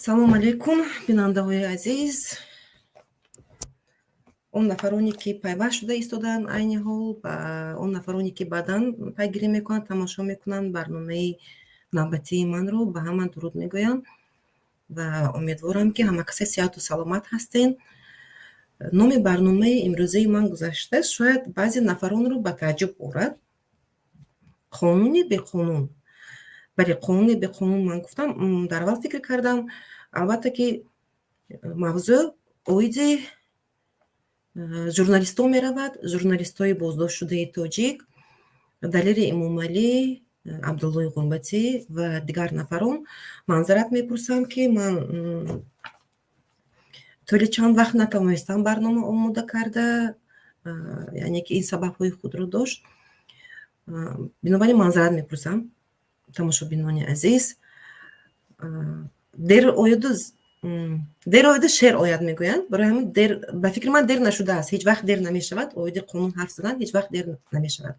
Салом алейкум, бинандаҳои азиз. Он нафароне ки пайваст шуда истоданд айни ҳол ба он нафароне ки баъдан пайгирӣ мекунанд, тамошо мекунанд барномаи навбатии манро, ба ҳама дуруд мегӯям ва умедворам ки ҳама касе сиҳату саломат ҳастен. номи барномаи имрӯзаи ман гузаштааст, шояд баъзе нафаронро ба тааҷҷуб орад. қонуни беқонун. бари қонуни беқонун ман гуфтам, дар аввал фикр кардам албатта ки мавзӯъ оиди журналистон меравад, журналистои боздоштшудаи тоҷик, Далери Эмомалӣ, Абдуллои Ғурбатӣ ва дигар нафарон. Маъзарат мепурсам ки ман тӯли чанд вақт натавонистам барнома омода карда, яъне ки ин сабабҳои худро дошт. Бинобарин маъзарат мепурсам тамошобинони азиз. Дер ояду шер ояд мегӯянд. Барои ҳамин ба фикри ман дер нашудааст. Ҳеҷ вақт дер намешавад. Оиди қонун ҳарф задан ҳеҷ вақт дер намешавад.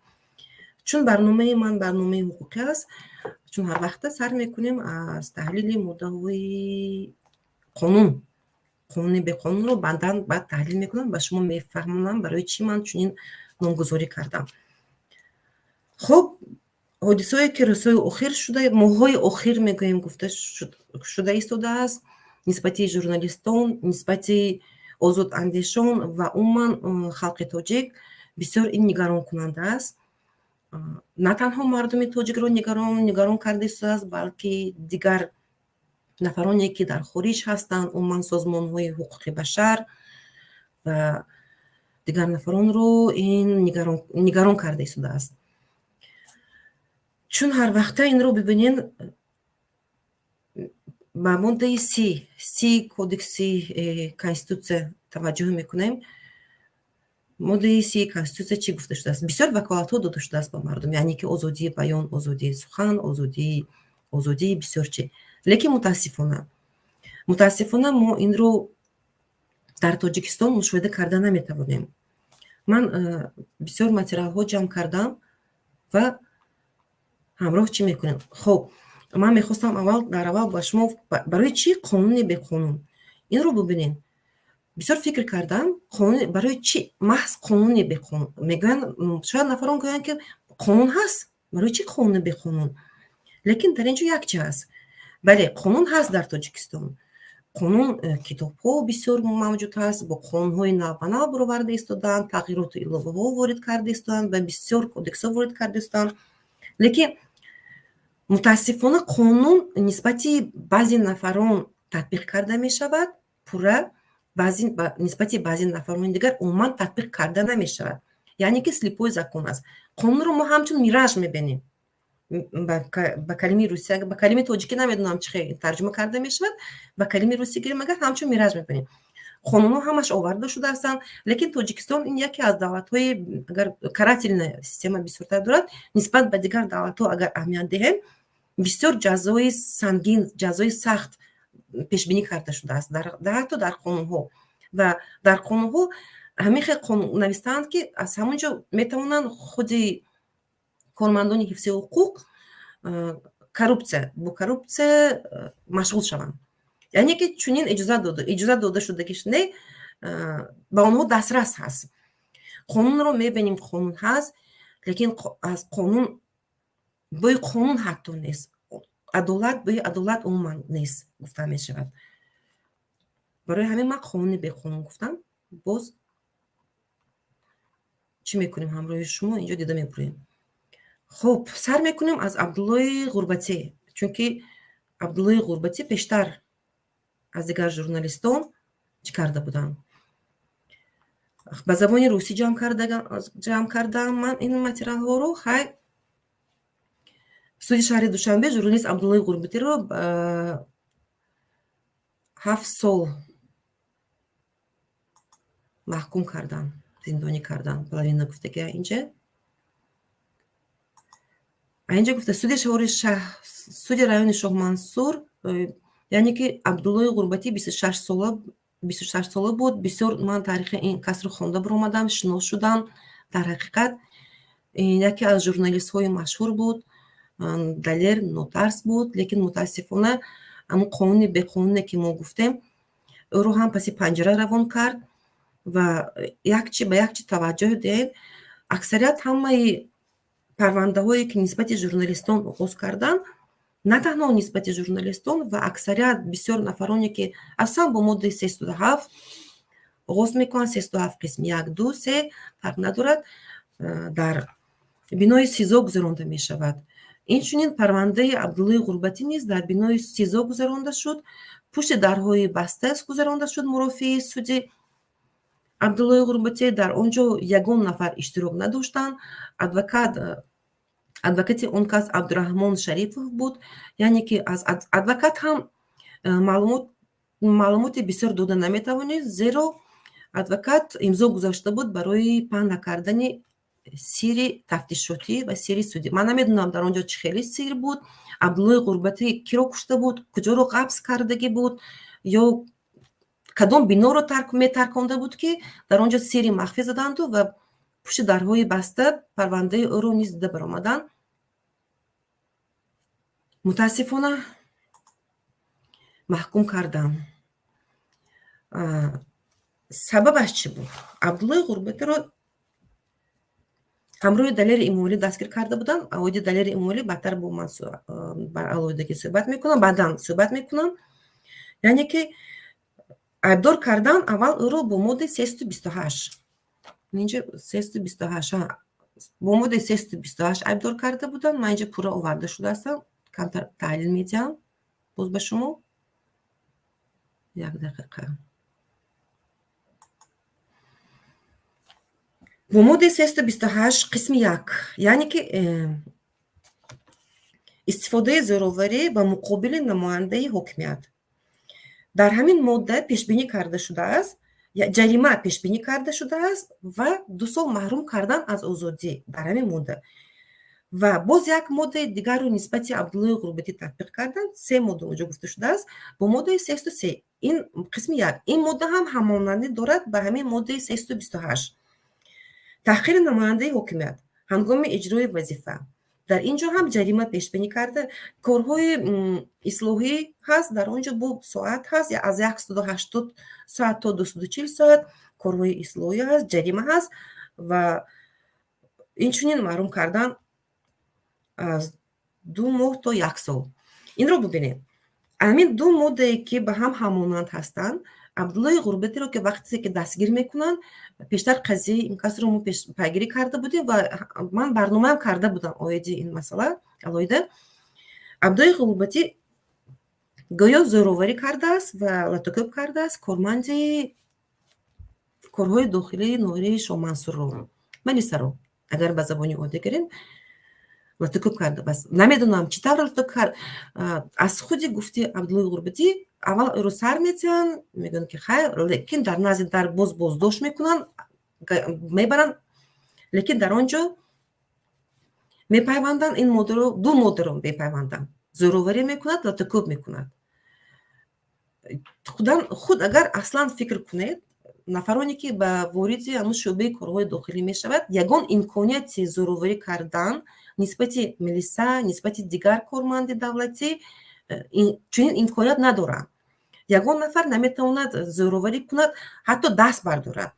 Чун барномаи ман барномаи ҳуқуқӣ аст, чун ҳар вақта сар мекунем аз таҳлили моддаҳои қонуни беқонунро баъдан баъд таҳлил мекунам, ба шумо мефаҳмонам барои чӣ ман чунин номгузорӣ кардам. хуб, ҳодисае ки рӯзҳои охир шуда, моҳҳои охир мегӯем гуфта шуда истодааст нисбати журналистон, нисбати озодандешон ва умуман халқи тоҷик бисёр ин нигарон кунанда аст. На танҳо мардуми тоҷикро нигарон карда истодааст, балки дигар нафароне ки дар хориҷ ҳастанд, умуман созмонҳои ҳуқуқи башар ва дигар нафаронро ин нигарон карда истодааст. Чун ҳар вақта инро бибинен ба моддаи си кодекси конститутсия таваҷҷӯҳ мекунем. моддаи си конститутсия чӣ гуфта шудааст? Бисёр ваколатҳо дода шудааст ба мардум, яъне ки озодии баён, озодии сухан, озодии бисёр чӣ. Лекин мутаассифона мо инро дар Тоҷикистон мушоҳида карда наметавонем. Ман бисёр материалҳо ҷамъ кардам ва ҳамроҳ чӣ мекунем? Хуб, ман мехостам дар аввал ба шумо барои чӣ қонуни беқонун? Инро бубинед. Бисёр фикр кардам, барои чӣ маҳз қонуни беқонун? Мегӯянд, шояд нафарон гӯянд ки қонун ҳаст. Барои чӣ қонуни беқонун? Лекин дар ин ҷо як чиз ҳаст. Бале, қонун ҳаст дар Тоҷикистон. Қонун китобҳо бисёр мавҷуд ҳаст, бо қонунҳои навбанав бароварда истоданд, тағйироту иловаҳо ворид карда истоданд ва бисёр кодексҳо ворид карда истоданд. Лекин мутаассифона қонун нисбати баъзе нафарон татбиқ карда мешавад, пурра, нисбати баъзе нафарони дигар умуман татбиқ карда намешавад. Яъне ки слепой закон аст. Қонунро мо ҳамчун мираж мебинем. ба калимаи русӣ, ба калимаи тоҷикӣ намедонам чӣ хел тарҷума карда мешавад. Ба калимаи русӣ гирем агар ҳамчун мираж мебинем. қонунҳо ҳамаш оварда шудаастанд, лекин Тоҷикистон ин яке аз давлатҳои агар карательная система бисёртар дорад, нисбат ба дигар давлатҳо агар аҳамият диҳем, бисёр ҷазои сангин, ҷазои сахт пешбинӣ карда шудааст ҳатто дар қонунҳо. Ва дар қонунҳо ҳамин хел қонун навистаанд ки аз ҳамон ҷо метавонанд худи кормандони ҳифзи ҳуқуқ бо коррупсия машғул шаванд. Яъне ки чунин иҷозат дода шудагиш не ба онҳо дастрас ҳаст. Қонунро мебинем, қонун ҳаст, лекин аз қонун бӯи қонун ҳатто нест. Адолат бӯи адолат умуман нест гуфта мешавад. Барои ҳамин ман қонуни беқонун гуфтам. Боз чӣ мекунем ҳамроҳи шумо инҷо дида мебурем. хуб, сар мекунем аз Абдуллои Ғурбатӣ, чунки Абдуллои Ғурбатӣ пештар аз дигар журналистон чӣ карда буданд? Ба забони русӣ ҷамъ кардам ман ин материалҳоро. Суди шаҳри Душанбе журналист Абдуллои Ғурбатиро 7 сол маҳкум карданд, зиндонӣ карданд. Половина гуфтага инҷа гуфта суди райони Шоҳмансур, яъне ки Абдуллои Ғурбатӣ 26 сола буд. Бисёр ман таърихи ин касро хонда биромадам, шинос шудам. Дар ҳақиқат яке аз журналистҳои машҳур буд, далер нотарс буд, лекин мутаассифона اما قانون به قانونه که ما گفتیم او رو هم پس پنجره روان کرد و یک چی به یک چی توجه دید. اکثریت همه پرونده هایی که نسبت ژورنالیستان آغاز کردن، نه تنها نسبت ژورنالیستان و اکثریت بسیار نفرانی که اصلا با ماده 307 آغاز میکنن، 307 قسم 1 2 3 فرق ندارد، در بینای سزا گذرانده می شود. اینچنین پرونده عبدالله غربتی نیز در بینای سزا گذرانده شد، پشت درهای بسته گذرانده شد. مرافعه سودی عبدالله غربتی در آنجا یگان نفر اشتراک نداشتند. ادوکات اون کس عبدالرحمن شریفов بود. یعنی که از ادوکات هم معلومات بسیار داده نمیتوانید، زیرا ادوکات امضا گذاشته بود برای پهن نکردن سیر تفتیشاتی و سیر سودی. من نمیدونم در آنجا چه خیلی سیر بود، عبدالله غربتی کی رو کشته بود، کجا رو قبض کردگی بود، یا کدام بنا رو ترکانده بود که در آنجا سیری مخفی زدند و پشت درهای بسته پرونده او رو نیز دیده برآمدند. متاسفانه محکوم کردم. سببش چی بود؟ عبدالله غربتی رو همراه دلیر اموالی دستگیر کرده بودن. اوایل دلیر اموالی بعدتر با من بر علایدگی صحبت میکنم، بعدا صحبت میکنم. یعنی که عیبدار کردن اول او رو با ماده 328 اینجا 328 با ماده 328 عیبدار کرده بودن. من اینجا پورا آورده شده هستم، کمتر تحلیل میدم باز به شما. یک دقیقه. با ماده 328 قسم 1 یعنی که استفاده زوراوری به مقابل نماینده حاکمیت در همین ماده پیش بینی کرده شده است، یا جریمه پیش بینی کرده شده است و 2 سال محروم کردن از آزادی در همین ماده. و باز یک ماده دیگر رو نسبت عبدالله غربتی تطبیق کردن. 3 ماده اونجا گفته شده است. با ماده 303 این قسم 1 این ماده هم همانندی دارد به همین ماده 328. تحقیر نماینده حکومت هنگام اجرای وظیفه، در اینجا هم جریمه پیش بینی کرده. کارهای اصلاحی هست، در اونجا با ساعت هست، یا از 180 ساعت تا 240 ساعت کارهای اصلاحی هست، جریمه هست و اینچنین محروم کردن از 2 ماه تا 1 سال. این رو ببینید، همین 2 ماده که به هم همانند هستند، عبدالله غربتی رو که وقتی که دستگیر میکنن، پیشتر قضیه این کس رو پیگیری کرده بودیم و من برنامه هم کرده بودم آیدی این مسئله. علایده عبدالله غربتی گویا زوراوری کرده است و لطکوب کرده است کارمند کارهای داخلی نوری شاه منصور رو، منیسته رو اگر به زبانی عادی گریم لطکوب کرده. بس نمیدونم چی طور لطکوب کرد. از خودی گفتی عبدالله غربتی اول او رو سر میتن، میگن که خیر، لیکن در نزد در بازداشت میکنن، میبرن، لیکن در آنجا میپیوندن این ماده رو، 2 ماده رو میپیوندن، زوراوری میکند، لطکوب میکند. خود اگر اصلا فکر کنید، نفرانی که به وارد همون شعبه کارهای داخلی میشود، یگان امکانیت زوراوری کردن نسبت ملیسا، نسبت دیگر کارمند دولتی چنین امکانیت ندارند. یگان نفر نمیتواند زوراوری کند، حتی دست بردارد.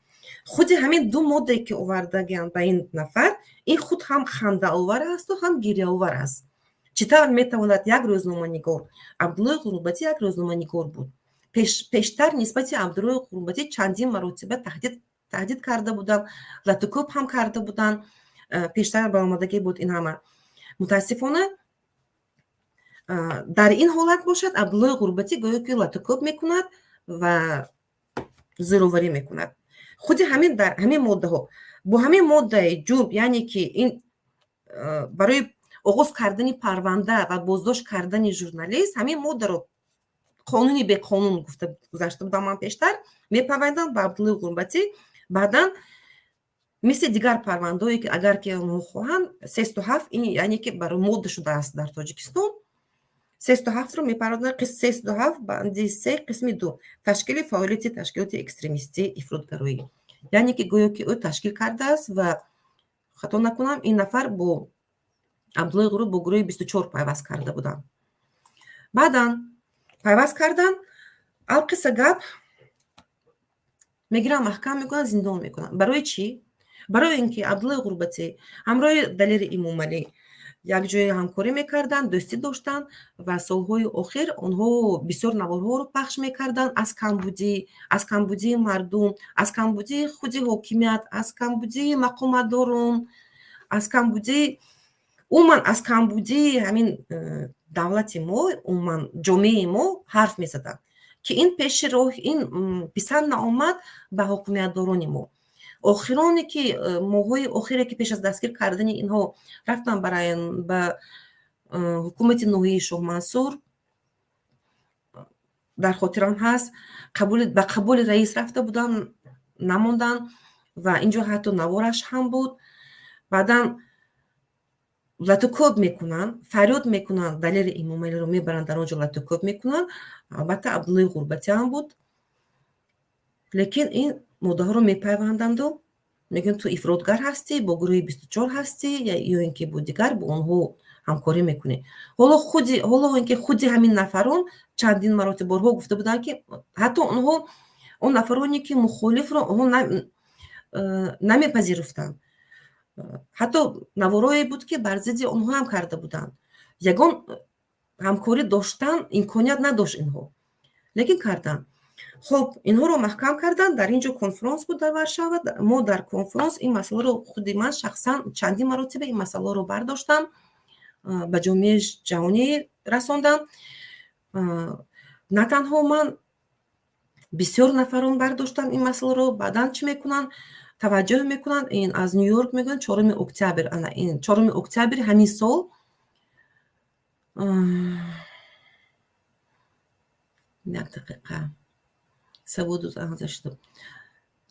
خود همین 2 ماده که آوردگیان به این نفر، این خود هم خنده آور است و هم گریه آور است. چطور میتواند یک روزنامه‌نگار، عبدالله غربتی یک روزنامه‌نگار بود، پیشتر نسبت عبدالله غربتی چندین مرتبه تهدید کرده بودن، لطکوب هم کرده بودن، پیشتر برآمدگی بود این همه. متاسفانه در این حالت باشد عبدالله غربتی گویا که لطکوب میکند و زوراوری میکند. خود همین در همین ماده ها با همین ماده جرم، یعنی که این برای آغاز کردن پرونده و بازداشت کردن ژورنالیست، همین ماده رو قانونی به قانون گذاشته بودم من پیشتر، میپیوندن به عبدالله غربتی. بعدا مثل دیگر پرونده‌ای که اگر که اونها خواهند 307 این یعنی که برای ماده شده است در تاجیکستان، 307 رو میپردازن. قسم 307 بند 3 قسم 2 تشکیل فعالیت تشکیلات اکستریمیستی افراطگرایی، یعنی که گویا که او تشکیل کرده است و خطا نکنم این نفر با عبدالله غربتی با گروه 24 پیوست کرده بودن. بعدا пайваст кардан, алқиса гап мегиранд маҳкам мекунанд, зиндон мекунанд. Барои чӣ? Барои ин ки Абдуллои Ғурбатӣ ҳамроҳи Далери Эмомалӣ якҷоя ҳамкорӣ мекарданд, дӯстӣ доштанд ва солҳои охир онҳо бисёр наворҳоро пахш мекарданд аз камбудии мардум, аз камбудии худи ҳокимият, аз камбудии мақоматдорон, аз камбудии умуман аз камбудии ҳамин давлати мо, умуман ҷомеаи мо ҳарф мезаданд, ки ин пеши роҳ ин писанд наомад ба ҳокимиятдорони мо. Охироне ки моҳҳои охире ки пеш аз дастгир кардани инҳо рафтанд ба ҳукумати ноҳияи Шоҳ дар хотирам ҳаст, ба қабули раис рафта буданд, намонданд ва ин ҷо ҳатто навораш ҳам буд. Баъдан латукоб мекунанд, фарёд мекунанд, Далери Эмомалиро мебаранд дар он ҷо латукоб мекунанд. Албатта Абдуллои Ғурбатӣ ҳам буд. Лекин ин моддаҳоро мепайванданду мегӯянд ту ифротгар ҳастӣ, бо гурӯҳи 24 ҳастӣ ё ин ки бо дигар бо онҳо ҳамкорӣ мекунӣ. Ҳоло ин ки худи ҳамин нафарон чандин маротиб борҳо гуфта буданд, ки ҳатто онҳо он нафароне ки мухолифро онҳо намепазируфтанд. Ҳатто наворое буд, ки бар зидди онҳо ҳам карда буданд. Ягон ҳамкорӣ доштан имконият надошт инҳо, лекин карданд. Хуб, инҳоро маҳкам карданд. Дар ин ҷо конфронс буд дар Варшава. Мо дар конфронс ин масъаларо худи ман шахсан чандин маротиба ин масъаларо бардоштам, ба ҷомеаи ҷаҳонӣ расондам. На танҳо ман, бисёр нафарон бардоштанд ин масъаларо. Баъдан чӣ мекунанд? Таваҷҷӯҳ мекунанд. Ин аз Нью-Йорк мегӯянд 4 октябр, ана ин 4 октябри ҳамин сол як дақиқа саводут анзашту.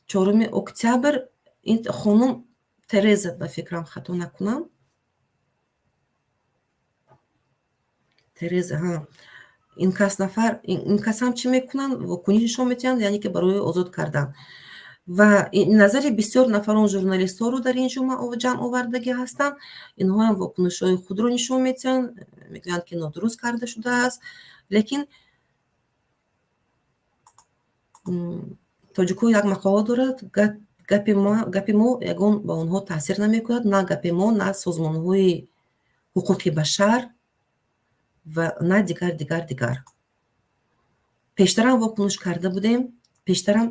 4 октябр ин хонум Тереза, ба фикрам хато накунам, Тереза, ин касам чӣ мекунанд? Вокуниш нишон медиҳанд, яъне ки барои озод кардан. Ва назари бисёр нафарон журналистҳоро дар ин ҷамъ овардагӣ ҳастанд. Инҳо ҳам вокунишҳои худро нишон медиҳанд, мегӯянд, ки нодуруст карда шудааст. Лекин тоҷикҳо як мақола дорад: гапи мо ягон ба онҳо таъсир намекунад, на гапи мо, на созмонҳои ҳуқуқи башар ва на дигар. Пештарам вокуниш карда будем, пештарам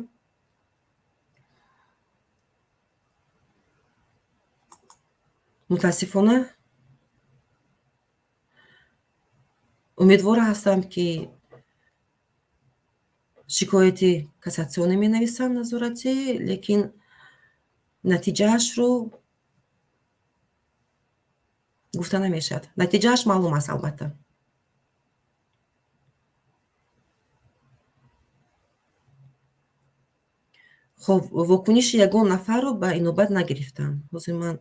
мутаассифона умедвор ҳастам, ки шикояти кассатсионӣ менависам назоратӣ, лекин натиҷаашро гуфта намешавад. Натиҷааш маълум аст албатта. хуб, вокуниши ягон нафарро ба инобат нагирифтам. ҳозир ман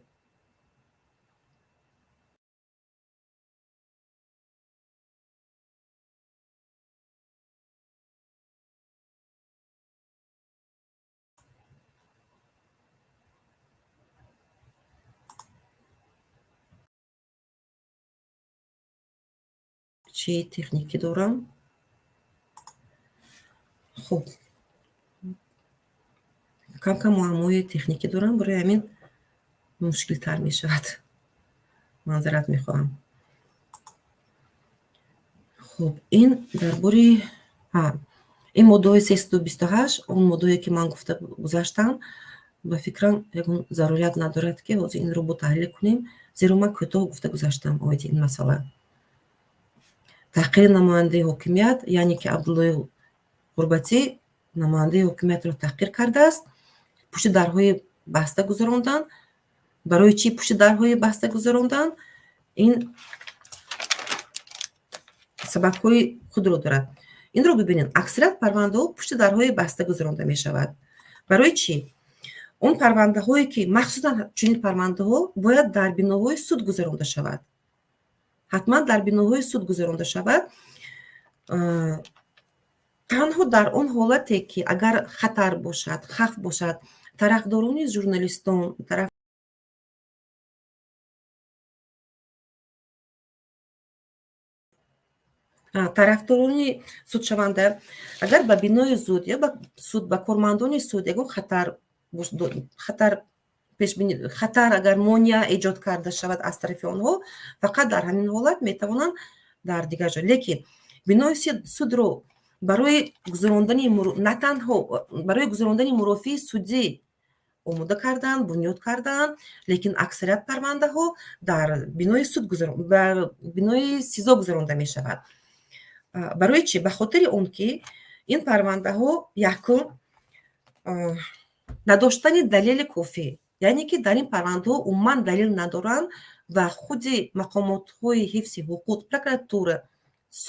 чӣ техникӣ дорам. хуб, кам муаммои техникӣ дорам, барои ҳамин мушкилтар мешавад. Маъзарат мехоҳам. хуб, ин дар бори ин моддаҳои 328, он моддаҳое ки ман гуфта гузаштам, ба фикрам ягон зарурият надорад, ки ҳозир инро бо таҳлил кунем, зеро ман кӯтоҳ гуфта гузаштам оиди ин масъала. таҳқири намояндаи ҳокимият, яъне ки Абдуллои Ғурбатӣ намояндаи ҳокимиятро таҳқир кардааст, пушти дарҳои баста гузаронданд. Барои чӣ пушти дарҳои баста гузаронданд? Ин сабабҳои худро дорад. Инро бибинед, аксарият парвандаҳо пушти дарҳои баста гузаронда мешавад. Барои чӣ? Он парвандаҳое ки махсусан чунин парвандаҳо бояд дар биноҳои суд гузаронда шавад. ҳатман дар биноҳои суд гузаронда шавад. танҳо дар он ҳолате ки агар хатар бошад, хавф бошад, тарафдорони журналистон, тарафдорони судшаванда агар ба бинои зуд ё ба суд ба кормандони суд ягон хатар агар монеа эҷод карда шавад аз тарафи онҳо, фақат дар ҳамин ҳолат метавонанд дар дигар ҷо, лекин бинои судро барои гузарондани на танҳо барои гузарондани мурофиаи судӣ омода карданд, бунёд карданд, лекин аксарият парвандаҳо дар бинои суд дар бинои сизо гузаронда мешавад. барои чӣ? Ба хотири он ки ин парвандаҳо якум надоштани далели кофӣ, яъне ки дар ин парвандаҳо умуман далел надоранд ва худи мақомотҳои ҳифзи ҳуқуқ, прокуратура,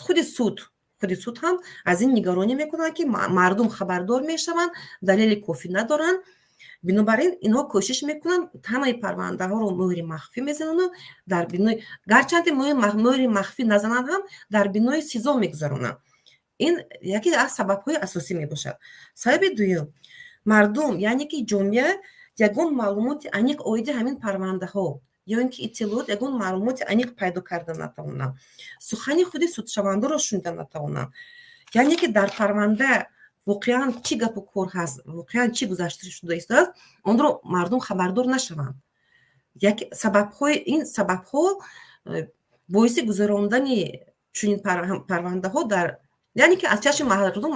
худи суд ҳам аз ин нигаронӣ мекунанд ки мардум хабардор мешаванд, далели кофӣ надоранд. Бинобар ин инҳо кӯшиш мекунанд ҳамаи парвандаҳоро мӯҳри махфӣ мезананд, дар бинои гарчанде мӯҳри махфӣ назананд ҳам дар бинои сизо мегузаронанд. ин яке аз сабабҳои асосӣ мебошад. Сабаби дуюм, мардум яъне ки ҷомеа ягон маълумоти аниқ оиди ҳамин парвандаҳо ё ин ки иттилоот ягон маълумоти аниқ пайдо карда натавонанд, сухани худи судшавандаро шунида натавонанд, яъне ки дар парванда воқеан чӣ гапу кор ҳаст, воқеан чӣ гузашта шуда истааст, онро мардум хабардор нашаванд. Ин сабабҳо боиси гузарондани чунин парвандаҳо дар яъне ки аз чашми мардум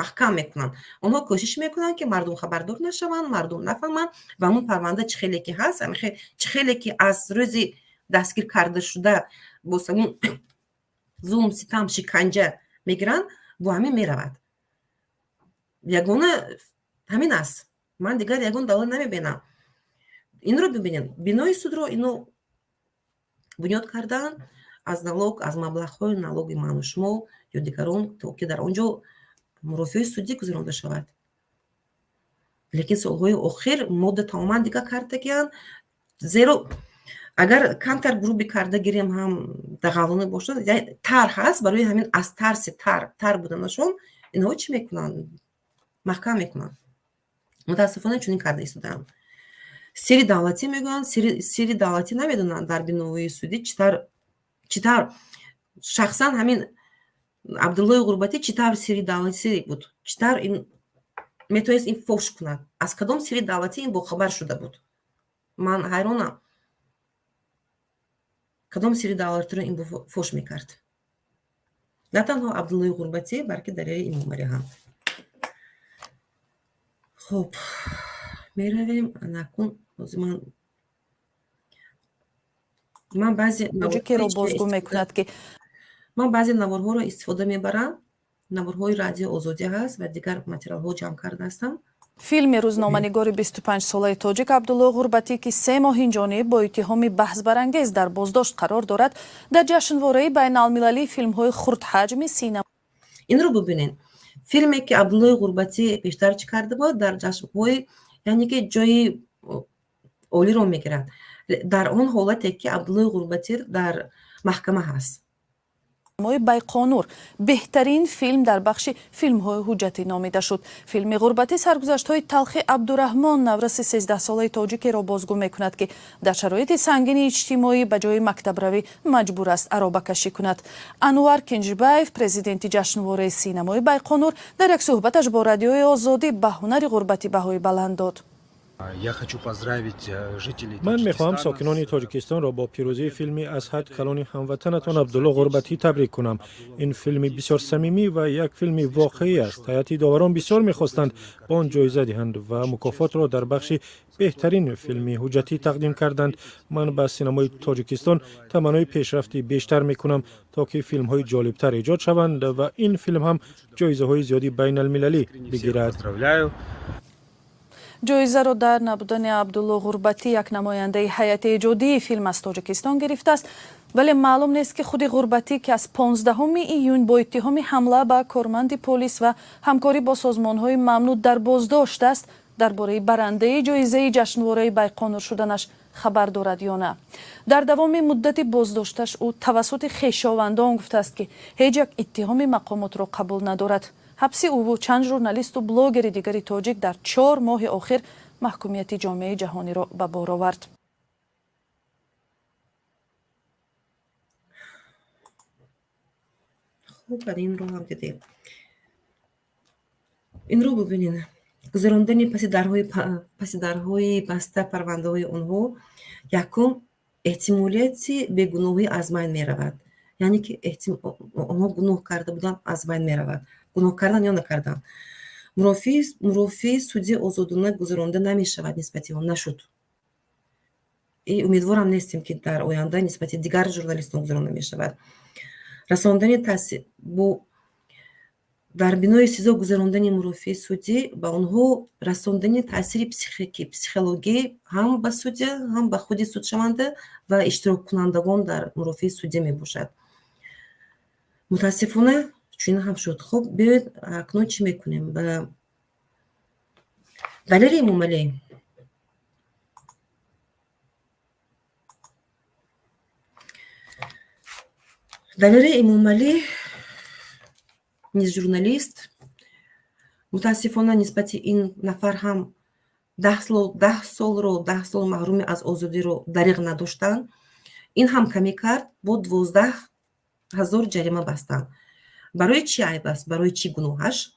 маҳкам мекунанд. Онҳо кӯшиш мекунанд ки мардум хабардор нашаванд, мардум нафаҳманд ва он парванда чӣ хеле ки ҳаст, чӣ хеле ки аз рӯзи дастгир карда шуда бо зулм, ситам, шиканҷа мегиранд, бо ҳамин меравад. Ягона ҳамин аст. Ман дигар ягон далел намебинам. Инро бибинед, бинои судро ино бунёд карданд аз налог, аз маблағҳои налоги ману шумо ё дигарон, то ки дар он ҷо мурофиаи судӣ гузаронда шавад. Лекин солҳои охир модда тамоман дигар кардагиянд. Зеро агар камтар груби карда гирем ҳам дағалона бошад, тар ҳаст, барои ҳамин аз тарси тар буданашон инҳо чӣ мекунанд? Маҳкам мекунанд. Мутаассифона чунин карда истодаанд. Сирри давлатӣ мегӯянд, сирри давлатӣ намедонанд дар бинои судӣ чӣ тавр шахсан ҳамин Абдуллои Ғурбатӣ чӣ тавр сирри давлатӣ буд, чӣ тавр ин метавонист ин фош кунад, аз кадом сирри давлатӣ ин бохабар шуда буд. Ман ҳайронам. Кадом сирри давлатиро ин фош мекард? На танҳо Абдуллои Ғурбатӣ, балки Дарёи Эмомалӣ ҳам. Хуб, меравем накун ман баъзе наворҳоро истифода мебарам. Наворҳои радио Озодӣ ҳаст ва дигар материалҳо ҷамъ кардаастам. филми рӯзноманигори 25-солаи тоҷик Абдулло Ғурбатӣ ки 3 моҳи ҷониб бо иттиҳоми баҳсбарангез дар боздошт қарор дорад, дар ҷашнвораи байналмилалии филмҳои хурдҳаҷми синема. Инро бубинед. Филме ки Абдуллои Ғурбатӣ пештар чӣ карда буд, дар ҷашнҳои яъне ки ҷойи олиро мегирад. Дар он ҳолате ки Абдуллои Ғурбатӣ дар маҳкама ҳаст. байқонур беҳтарин филм дар бахши филмҳои ҳуҷҷатӣ номида шуд. Филми Ғурбатӣ саргузаштҳои талхи Абдураҳмон навраси 13-солаи тоҷикеро бозгӯ мекунад, ки дар шароити сангини иҷтимоӣ ба ҷои мактабравӣ маҷбур аст аробакашӣ кунад. Анвар Кинжибаев, президенти ҷашнвораи синамои Байқонур, дар як суҳбаташ бо радиои Озодӣ ба ҳунари Ғурбатӣ баҳои баланд дод. ман мехоҳам сокинони тоҷикистонро бо пирӯзии филми аз ҳад калони ҳамватанатон Абдулло Ғурбатӣ табрик кунам. ин филми бисёр самимӣ ва як филми воқеӣ аст. ҳайати доварон бисёр мехостанд ба он ҷоиза диҳанд ва мукофотро дар бахши беҳтарин филми ҳуҷҷатӣ тақдим карданд. ман ба синамои тоҷикистон таманнои пешрафти бештар мекунам, то ки филмҳои ҷолибтар эҷод шаванд ва ин филм ҳам ҷоизаҳои зиёди байналмилалӣ бигирад. ҷоизаро дар набудани Абдулло Ғурбатӣ, як намояндаи ҳайати эҷодии филм аз Тоҷикистон гирифтааст, вале маълум нест ки худи Ғурбатӣ, ки аз 15 июн бо иттиҳоми ҳамла ба корманди полис ва ҳамкорӣ бо созмонҳои мамнӯъ дар боздошт аст, дар бораи барандаи ҷоизаи ҷашнвораи Байқонур шуданаш хабар дорад ё на. дар давоми муддати боздошташ ӯ тавассути хешовандон гуфтааст, ки ҳеҷ як иттиҳоми мақомотро қабул надорад. ҳабси ӯ чанд журналисту блогери дигари тоҷик дар 4 моҳи охир маҳкумияти ҷомеаи ҷаҳониро ба бор овард. خب بعد این رو هم دیدیم. این رو ببینین گذراندن پس درهای بسته پرونده های اونها یکم احتمالیت بگناهی از بین می رود. یعنی که اونها گناه کرده بودن از بین می رود. گناه کردن یا نکردن. مرافع سودی آزادانه گذرانده نمی شود نسبت اون نشد. امیدوارم نیستیم که در آینده نسبت دیگر ژورنالیستان گذرانده می شود. رساندن تاثیر با در بنای سزا گذراندن مرافع سودی با اونها رساندن تاثیر پسیخولوژی هم به سودی هم به خود سودشونده و اشتراک کنندگان در مرافع سودی می باشد. متاسفانه چون هم شد. خب بیاید اکنون چی میکنیم؟ به دلیل معامله نیز ژورنالیست متاسفانه نسبت این نفر هم 10 سال محروم از آزادی رو دریغ نداشتن. این هم کمی کرد با 12,000 جریمه بستن. برای چی عیب است؟ برای چی گناهش؟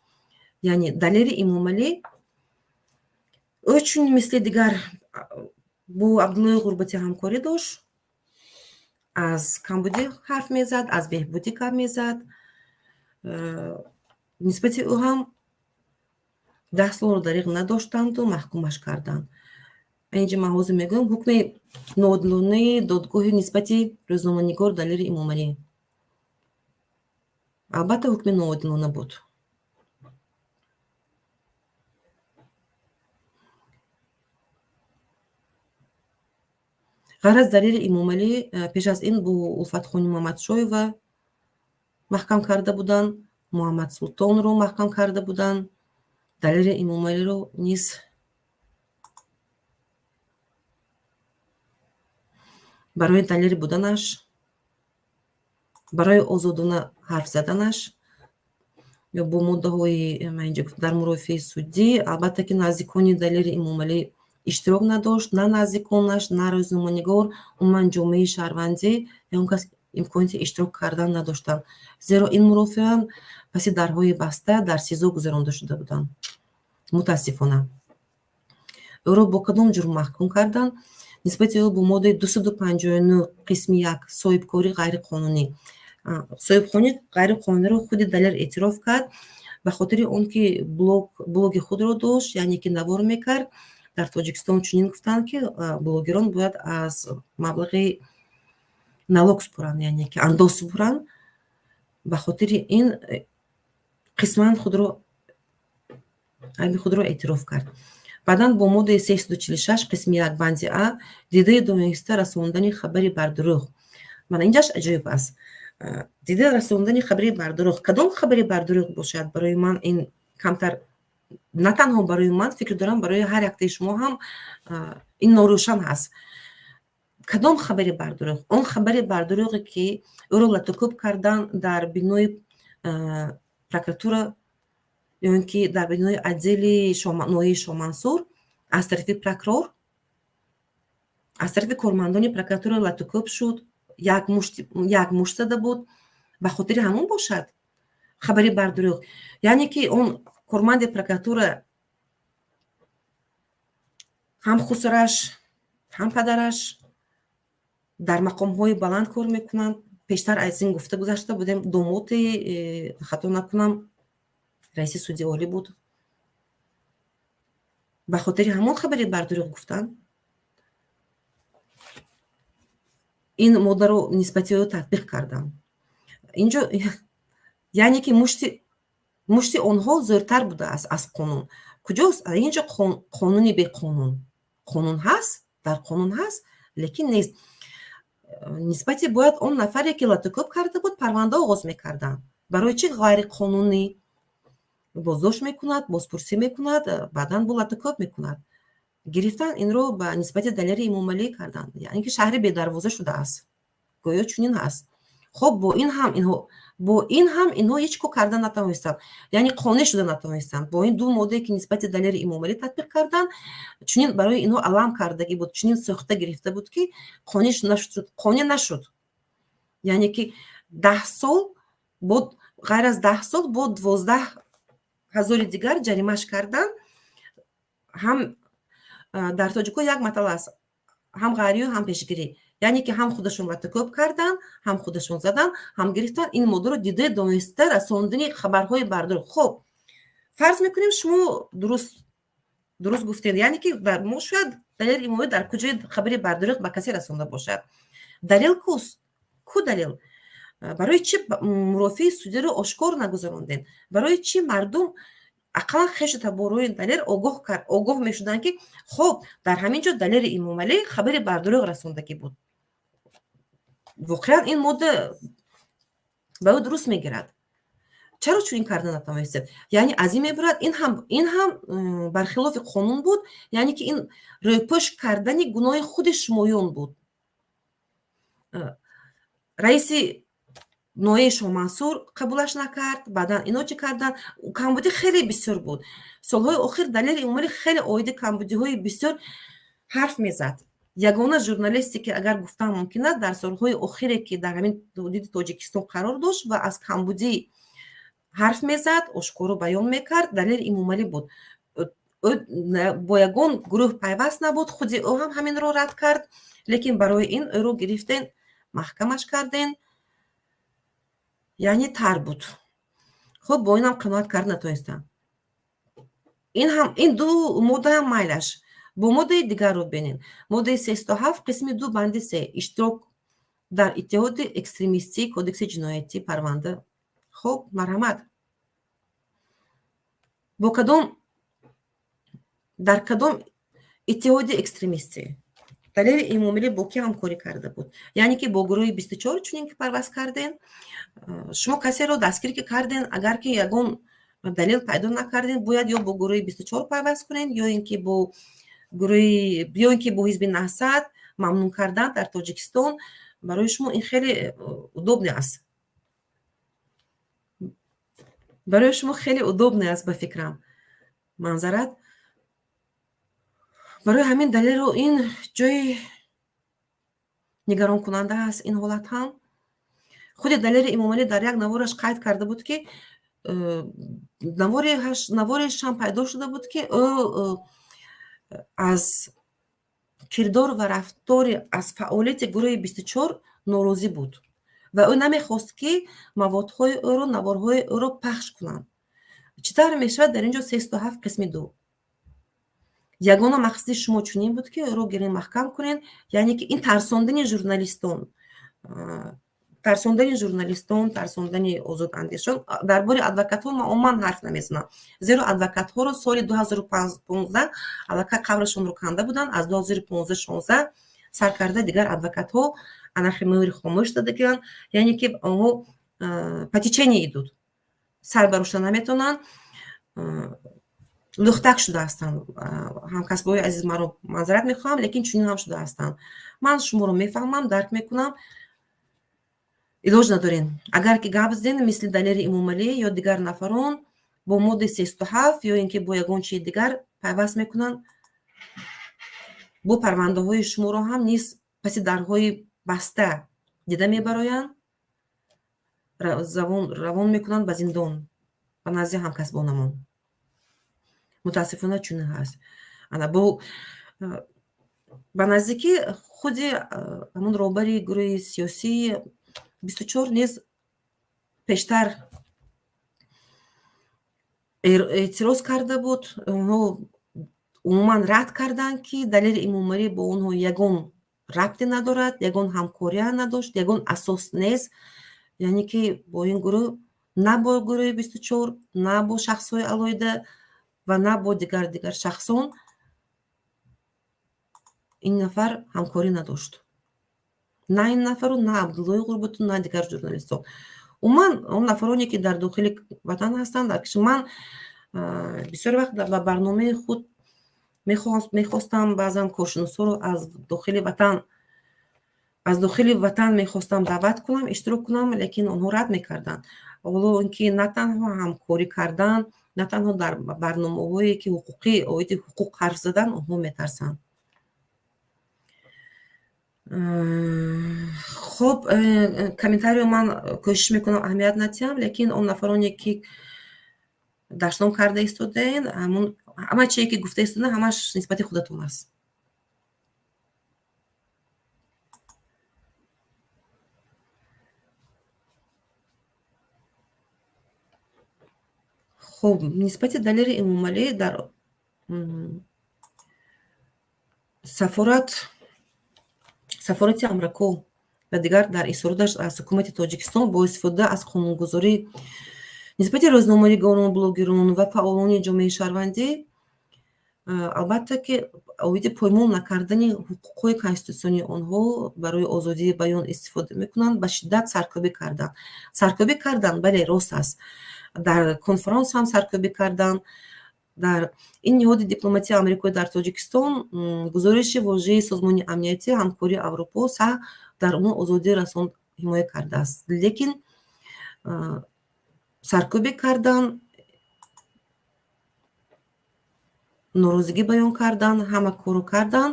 یعنی دلیل این معامله او چون مثل دیگر با عبدالله غربتی همکاری داشت، از کمبودی حرف میزد، از بهبودی کار میزد. نسبت او هم 10 سال دریغ نداشتند و محکومش کردند. اینجا من حوض میگم حکم ناعادلانه دادگاه نسبت روزنامه‌نگار دلیل این معامله. البته حکم ناعادلانه بود. غرض دلیل این معامله پیش از این با الفت خانم محمدشایو محکم کرده بودن، محمد سلطان رو محکم کرده بودن. دلیل این معامله رو نیز برای دلیل بودنش، برای آزادانه حرف زدنش یا با ماده های من اینجا در مرافع سودی، البته که نزدیکانی دلیل این معامله اشتراک نداشت، نه نزدیکانش نه روزنامه‌نگار، عموما جامعه شهروندی یا اون کس امکانات اشتراک کردن نداشتن، زیرا این مرافعان پس درهای بسته در سیزو گذرانده شده بودن. متاسفانه او را با کدام جرم محکوم کردن؟ نسبت او با ماده 259 قسم 1 صاحبکاری غیر قانونی. صاحبخوانی غیر قانونی رو خود دلیل اعتراف کرد به خاطر اون که بلوگ خود رو داشت، یعنی که نوار میکرد. در تاجیکستان چنین گفتن که بلوگران باید از مبلغ налог سپرند، یعنی که انداز سپرند. به خاطر این قسماً خود رو اعتراف کرد. بعداً با ماده 346 قسم 1 بند ا دیده دانسته رساندن خبری بر دروغ. من اینجاش عجیب است. دیده رساندن خبری بر دروغ، کدام خبری بر دروغ باشد؟ برای من این کمتر، نه تنها برای من، فکر دارم برای هر یک شما هم این ناروشن هست. کدام خبری بر دروغ؟ اون خبری بر دروغی که او رو لطکوب کردن در بینای پروکراتور یا اینکه در بینای عدل نوعی شامنصور از طرف پروکرور، از طرف کارمندان پروکراتور لطکوب شد. یک مشت زده بود. به خاطر همون باشد خبری بر دروغ. یعنی که اون کارمند پروکراتور هم خسرش هم پدرش در مقام های بلند کار میکنند. پیشتر از این گفته گذاشته بودیم دوموت خطا نکنم رئیس سودی عالی بود. به خاطر همون خبری بر دروغ گفتن. این ماده رو نسبتی رو تطبیق کردن. اینجا یعنی که مشت اونها زورتر بوده است از قانون. کجاست؟ اینجا قانونی به قانون هست، در قانون هست، لیکن نیست. نسبتی باید اون نفری که لطکوب کرده بود پرونده آغاز میکردن. برای چی غیر قانونی بازداشت میکند، بازپرسی میکند، بعداً با لطکوب میکند؟ گرفتن این رو به نسبت دلیل این معامله کردن. یعنی که شهر به دروازه شده است. گویا چنین هست. خب با این هم اینها هیچ کو کردن نتونستن، یعنی قانع شده نتونستن. با این دو ماده که نسبت دلیل این معامله تطبیق کردن، چنین برای اینها علم کردگی بود، چنین ساخته گرفته بود که قانع نشد. یعنی که 10 سال بود غیر از 10 سال با 12,000 دیگر جریمه‌اش کردن. هم در تاجیکو یک مطلب است، هم غری و هم پیشگیری، یعنی که هم خودشون ارتکاب کردن، هم خودشون زدن، هم گرفتن. این موضوع رو دیده دانسته رساندن خبرهای بردروغ. خب فرض میکنیم شما درست گفتید، یعنی که ما شاید دلیل این در کجای خبری بردروغ به کسی رسانده باشد. دلیل کو دلیل؟ برای چی مرافع سودی رو آشکار نگذراندین؟ برای چی مردم اقلا خیش تباروی دلیل آگاه میشدن که خب در همین جا دلیل این معامله خبری بردروغ رساندگی بود. واقعا این ماده به او درست میگیرد. چرا چون این کردن نتوانستید؟ یعنی از این میبرد این هم برخلاف قانون بود، یعنی که این رویپوش کردن گناه خود شمایان بود. رئیس نوعی شاه منصور قبولش نکرد، بعدا اینا چی کردن؟ کمبودی خیلی بسیار بود. سالهای آخر دلیل عمری خیلی عاید کمبودی های بسیار حرف میزد. یگانه ژورنالیستی که اگر گفتم ممکن است در سالهای آخری که در همین حدود تاجیکستان قرار داشت و از کمبودی حرف میزد، آشکارا بیان میکرد، دلیل این معامله بود. با یگان گروه پیوست نبود، خودی او هم همین رو رد کرد، لیکن برای این او رو گرفتن محکمش کردن، یعنی تر بود. خب با این هم قناعت کرد نتونستن. این دو ماده هم مایلش. با ماده دیگر رو بینین. ماده 307 قسم 2 بند 3 اشتراک در اتحاد اکستریمیستی کودکس جنایتی پرونده. خب مرحمت با در کدام اتحاد اکستریمیستی دلیل این معامله با کی همکاری کرده بود؟ یعنی که با گروه 24 چنین که پرواز کردین. شما کسی رو دستگیر که کردین، اگر که یگان دلیل پیدا نکردین، باید یا با گروه 24 پرواز کنین یا اینکه با حزب نهضت ممنوع کردن در تاجیکستان. برای شما این خیلی удобно است. برای شما خیلی удобно است به فکرم. منظرت برای همین دلیل رو این جای نگران کننده است. این حالت هم خود دلیل این معامله در یک نوارش قید کرده بود که نوارش هم پیدا شده بود که از کردار و رفتار از فعالیت گروه 24 ناراضی بود و او نمیخواست که موادهای او رو، نوارهای او رو پخش کنند. چطور میشود در اینجا 307 قسم 2 یگانه مقصد شما چنین بود که او رو گیرین محکم کنین، یعنی که این ترساندن ژورنالیستان، ترساندن آزاد اندیشان. درباره ادوکات ها ما عموما حرف نمیزنم، زیرا ادوکات ها رو سال 2015 البته قبرشون رو کنده بودن. از 2015-16 سرکرده دیگر ادوکات ها анархимаори خاموش дадаган, یعنی که آنها پتیچنی ایدود سر بروشته نمیتونن، لختک شده هستن. همکسبای عزیز من رو معذرت میخوام، لیکن چنین هم شده هستن. من شما رو میفهمم، درک میکنم، علاج ندارین. اگر که گپ زدین مثل دلیل این معامله یا دیگر نفران با ماده 307 یا اینکه با یگان چیز دیگر پیوست میکنن، با پرونده های شما رو هم نیز پس درهای بسته دیده میبراین، روان میکنن به زندان و نزد همکسبانمون. متاسفانه چونه هست. انا به نزدیکی خود همون روبری گروه سیاسی 24 نیز پیشتر اعتراض کرده بود. اونها عموما رد کردن که دلیل این معامله با اونها یگان ربطی ندارد، یگان همکاری نداشت، یگان اساس نیست. یعنی که با این گروه، نه با گروه 24، نه با شخص‌های علیحده و نه با دیگر شخصان این نفر همکاری نداشت. نه این نفر و نه عبدالله غربت و نه دیگر ژورنالیست‌ها. اون نفرانی که در داخل وطن هستند، در کشور من بسیار وقت در برنامه خود میخواستم بعضا کارشناسا رو از داخل وطن میخواستم دعوت کنم، اشتراک کنم، لیکن اونها رد میکردن. حالا اینکه نه تنها همکاری کردن، نه تنها در برنامه‌هایی که حقوقی حقوق حرف زدن، اونها میترسن. خب комментарио ман кӯшиш мекунам аҳамият надиҳам, лекин он нафароне ки дарсном карда истодаен, ҳама чие ки гуфта истодаен ҳамаш нисбати худатон аст. خب نسبت دلیل امامعلی در سفارت آمریکا و دیگر در اسرائیل از حکومت تاجیکستان با استفاده از قانونگذاری نسبت روزنامه‌نگاران، بلوگران و فعالان جامعه شهروندی البته که اوید پایمال نکردن حقوق کنستیتوسیونی آنها برای آزادی بیان استفاده میکنند به شدت سرکوبی کردن بله راست است. در کنفرانس هم سرکوبی کردن. در این نهاد دیپلماتی آمریکایی در تاجیکستان گزارش واژه سازمان امنیتی همکاری اروپا در اون آزادی رسان حمایت کرده است، لیکن سرکوبی کردن، ناراضگی بیان کردن، همه کارو کردن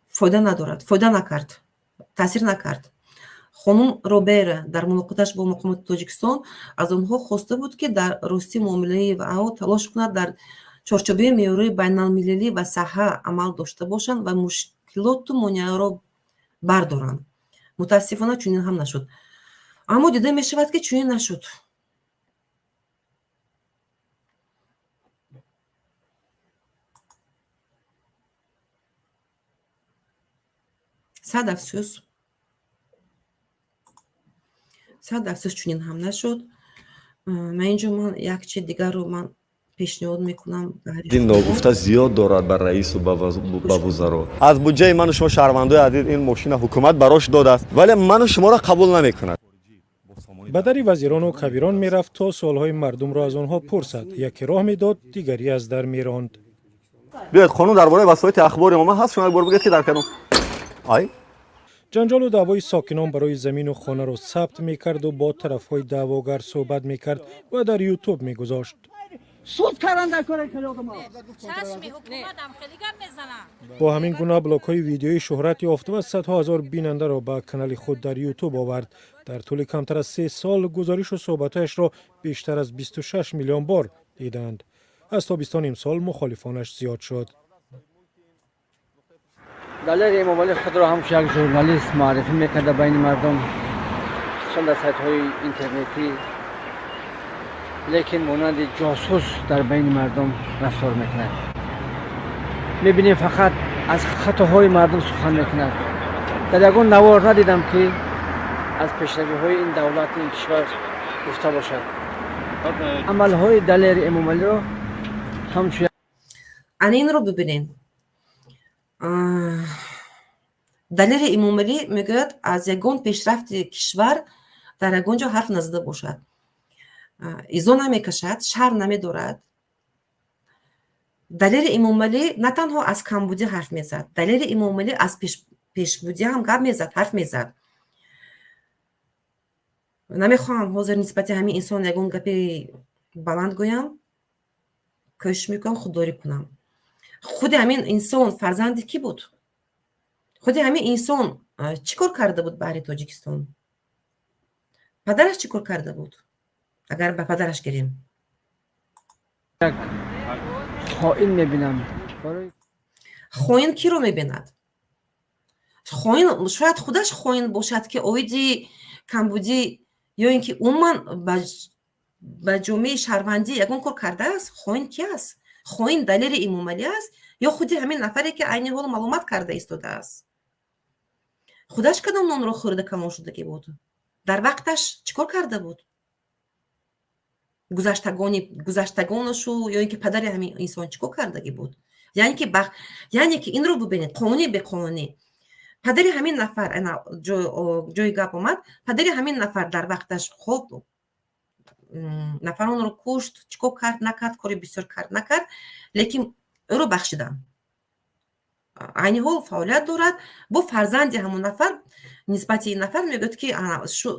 فایده نکرد، تاثیر نکرد. خانم روبера در ملاقاتش با مقامات تاجیکستان از آنها خواسته بود که در راستی معامله و او تلاش کند در چارچوبه معیارهای بین‌المللی و صحه عمل داشته باشند و مشکلات و مانعها را بردارند. متاسفانه چنین هم نشد. اما دیده می شود که چنین نشد. صد افسوس چنین هم نشد. من اینجا یک چیز دیگر رو من پیشنهاد میکنم. این ناگفته زیاد دارد بر رئیس و با وزرا. از بودجه من و شما شهروندای عزیز این ماشین حکومت براش داده است، ولی من و شما را قبول نمیکند. به در وزیران و کبیران میرفت تا سوالهای مردم را از آنها پرسد. یکی راه میداد، دیگری از در میراند. بیاید قانون درباره وسایط اخبار ما هست، شما یک بار بگید که در کنون. جنجال و دعوای ساکنان برای زمین و خانه را ثبت میکرد و با طرفهای دعواگر صحبت میکرد و در یوتیوب میگذاشت. با همین گونه بلاک‌های ویدیویی شهرت یافته و صدها هزار بیننده را به کانال خود در یوتیوب آورد. در طول کمتر از 3 سال گزارش و صحبتش را بیشتر از 26 میلیون بار دیدند. از تابستان امسال مخالفانش زیاد شد. دلیر امامعلی خود را همچون یک ژورنالیست معرفی میکرده بین مردم، چند از سایت‌های اینترنتی، لیکن مانند جاسوس در بین مردم رفتار میکند. میبینیم فقط از خطاهای مردم سخن میکند. در یگان نوار ندیدم که از پیشروی‌های این دولت این کشور گفته باشد. عمل‌های دلیر امامعلی را همچون این رو ببینین. دلیر امامعلی میگوید از یگان پیشرفت کشور در یگان جا حرف نزده باشد. ایزو نمیکشد، شر نمیدارد. دلیر امامعلی نه تنها از کمبودی حرف میزد، دلیر امامعلی از پیشبودی هم گپ میزد، حرف میزد. نمیخوام حاضر نسبت همین انسان یگان گپی بلند گویم، کوشش میکنم خودداری کنم. خود همین انسان فرزندی کی بود؟ خود همین انسان چیکار کرده بود برای تاجیکستان؟ پدرش چیکار کرده بود؟ اگر به پدرش گیریم خائن میبینم. خائن کی رو میبیند؟ خائن شاید خودش خائن باشد که اویدی کمبودی یا اینکه عموما به جامعه شهروندی یگان کار کرده است. خائن کی است؟ خائن دلیر امامعلی است یا خودی همین نفری که عین حال معلومات کرده ایستاده است؟ خودش کدام نان را خورده کمان شده بود؟ در وقتش چیکار کرده بود؟ گذشتگانشو یا اینکه پدر همین انسان چیکار کرده بود؟ یعنی که این رو ببینید، قانونی به قانونی پدر همین نفر جای گپ اومد، پدر همین نفر در وقتش خود نفران رو کشت، چیکار کرد نکرد، کاری بسیار کرد نکرد، لیکن او رو بخشیدن. عین حال فعالیت دارد با فرزند همون نفر. نسبت این نفر میگوید که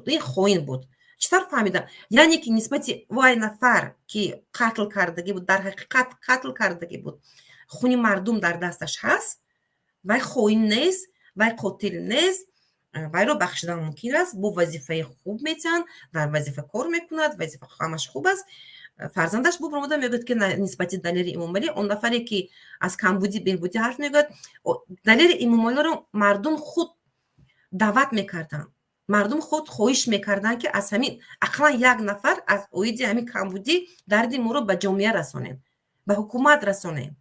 این خائن بود. چطور فهمیدم؟ یعنی که نسبت وای نفر که قتل کردگی بود، در حقیقت قتل کردگی بود، خون مردم در دستش هست و خائن نیست вай қотил нест, вайро бахшидан мумкин аст, бо вазифаи хуб метиҳанд, дар вазифа кор мекунад, вазифа ҳамаш хуб аст. фарзандаш бубромада мегӯяд ки нисбати Далери Эмомалӣ он нафаре ки аз камбудӣ беҳбудӣ ҳарф мегӯяд, Далери Эмомалиро мардум худ даъват мекарданд, мардум худ хоҳиш мекарданд ки аз ҳамин ақаллан як нафар аз оиди ҳамин камбудӣ дарди моро ба ҷомеа расонем, ба ҳукумат расонем.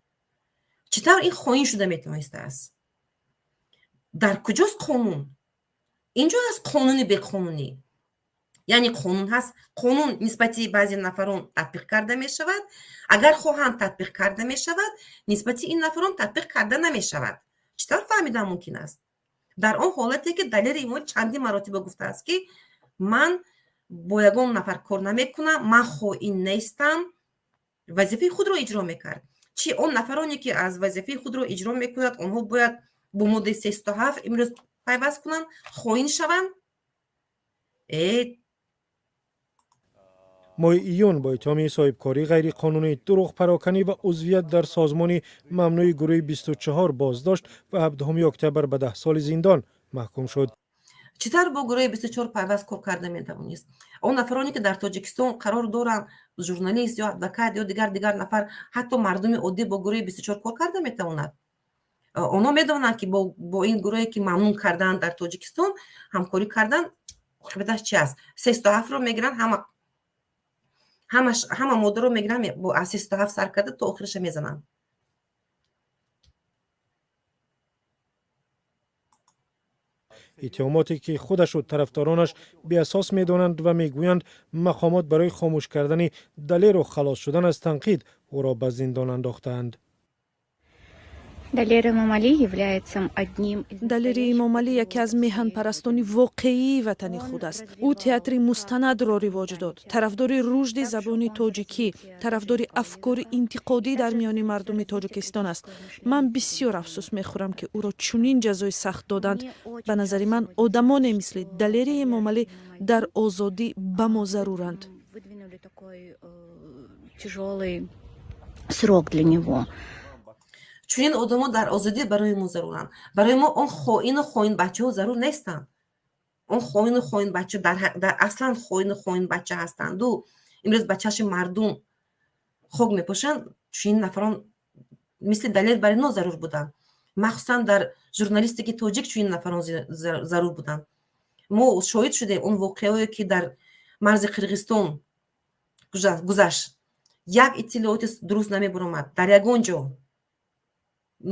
чӣ тавр ин хоин шуда метавонистааст? дар куҷост қонун? инҷо аст қонуни беқонунӣ. яъне қонун ҳаст, қонун нисбати баъзе нафарон татбиқ карда мешавад, агар хоҳанд татбиқ карда мешавад, нисбати ин нафарон татбиқ карда намешавад. чӣ тавр фаҳмидан мумкин аст? дар он ҳолате ки Далери Эмомалӣ чандин маротиба гуфтааст ки ман бо ягон нафар кор намекунам, ман хоин нестам, вазифаи худро иҷро мекард. чӣ он нафароне ки аз вазифаи худро иҷро мекунад, онҳо бояд бо моддаи 307 имрӯз пайваст кунанд, хоин шаванд? моҳи июн бо иттиҳоми соҳибкорӣ, ғайриқонунӣ, дурӯғпароканӣ ва узвият дар созмони мамнӯи гурӯҳи 24 боздошт ва 7 октябр ба 10 соли зиндон маҳкум шуд. чӣ тавр бо гурӯҳи 24 пайваст кор карда метавонист? он нафароне ки дар Тоҷикистон қарор доранд, журналист ё адвокат ё дигар нафар, ҳатто мардуми оддӣ бо гурӯҳи 24 кор карда метавонад? онҳо медонанд ки бо ин гурӯҳе ки мамнун кардаанд дар Тоҷикистон ҳамкорӣ кардан оқибаташ чӣ аст? 307-ро мегиранд, ҳама моддаро мегиранд, бо аз 307 сар карда то охириша мезананд. иттиҳомоте ки худашу тарафдоронаш беасос медонанд ва мегӯянд мақомот барои хомӯш кардани Далеру халос шудан аз танқид ӯро ба зиндон андохтаанд. Далер Эмомалӣ является одним из Далери Эмомалӣ яке аз меҳанпарастони воқеии ватани худ аст. ӯ театри мустанадро ривоҷ дод, тарафдори рушди забони тоҷикӣ, тарафдори афкори интиқодӣ дар миёни мардуми Тоҷикистон аст. ман бисёр афсӯс мехӯрам ки ӯро чунин ҷазои сахт доданд. ба назари ман одамоне мисли Далери Эмомалӣ дар озодӣ ба мо заруранд. выдвинули такой тяжелый срок для него. чунин одамо дар озодӣ барои мо заруранд. барои мо он хоину хоинбачаҳо зарур нестанд. он хоину хоинбача дар аслан хоину бача ҳастанду имрӯз ба чашми мардум хок мепошанд. чунин нафарон мисли Далер барои но зарур буданд. махсусан дар журналистики тоҷик чунин нафарон зарур буданд. мо шоҳид шудем он воқеое ки дар марзи Қирғизистон гузашт. як иттилооти дуруст намебаромад дар ягон ҷо.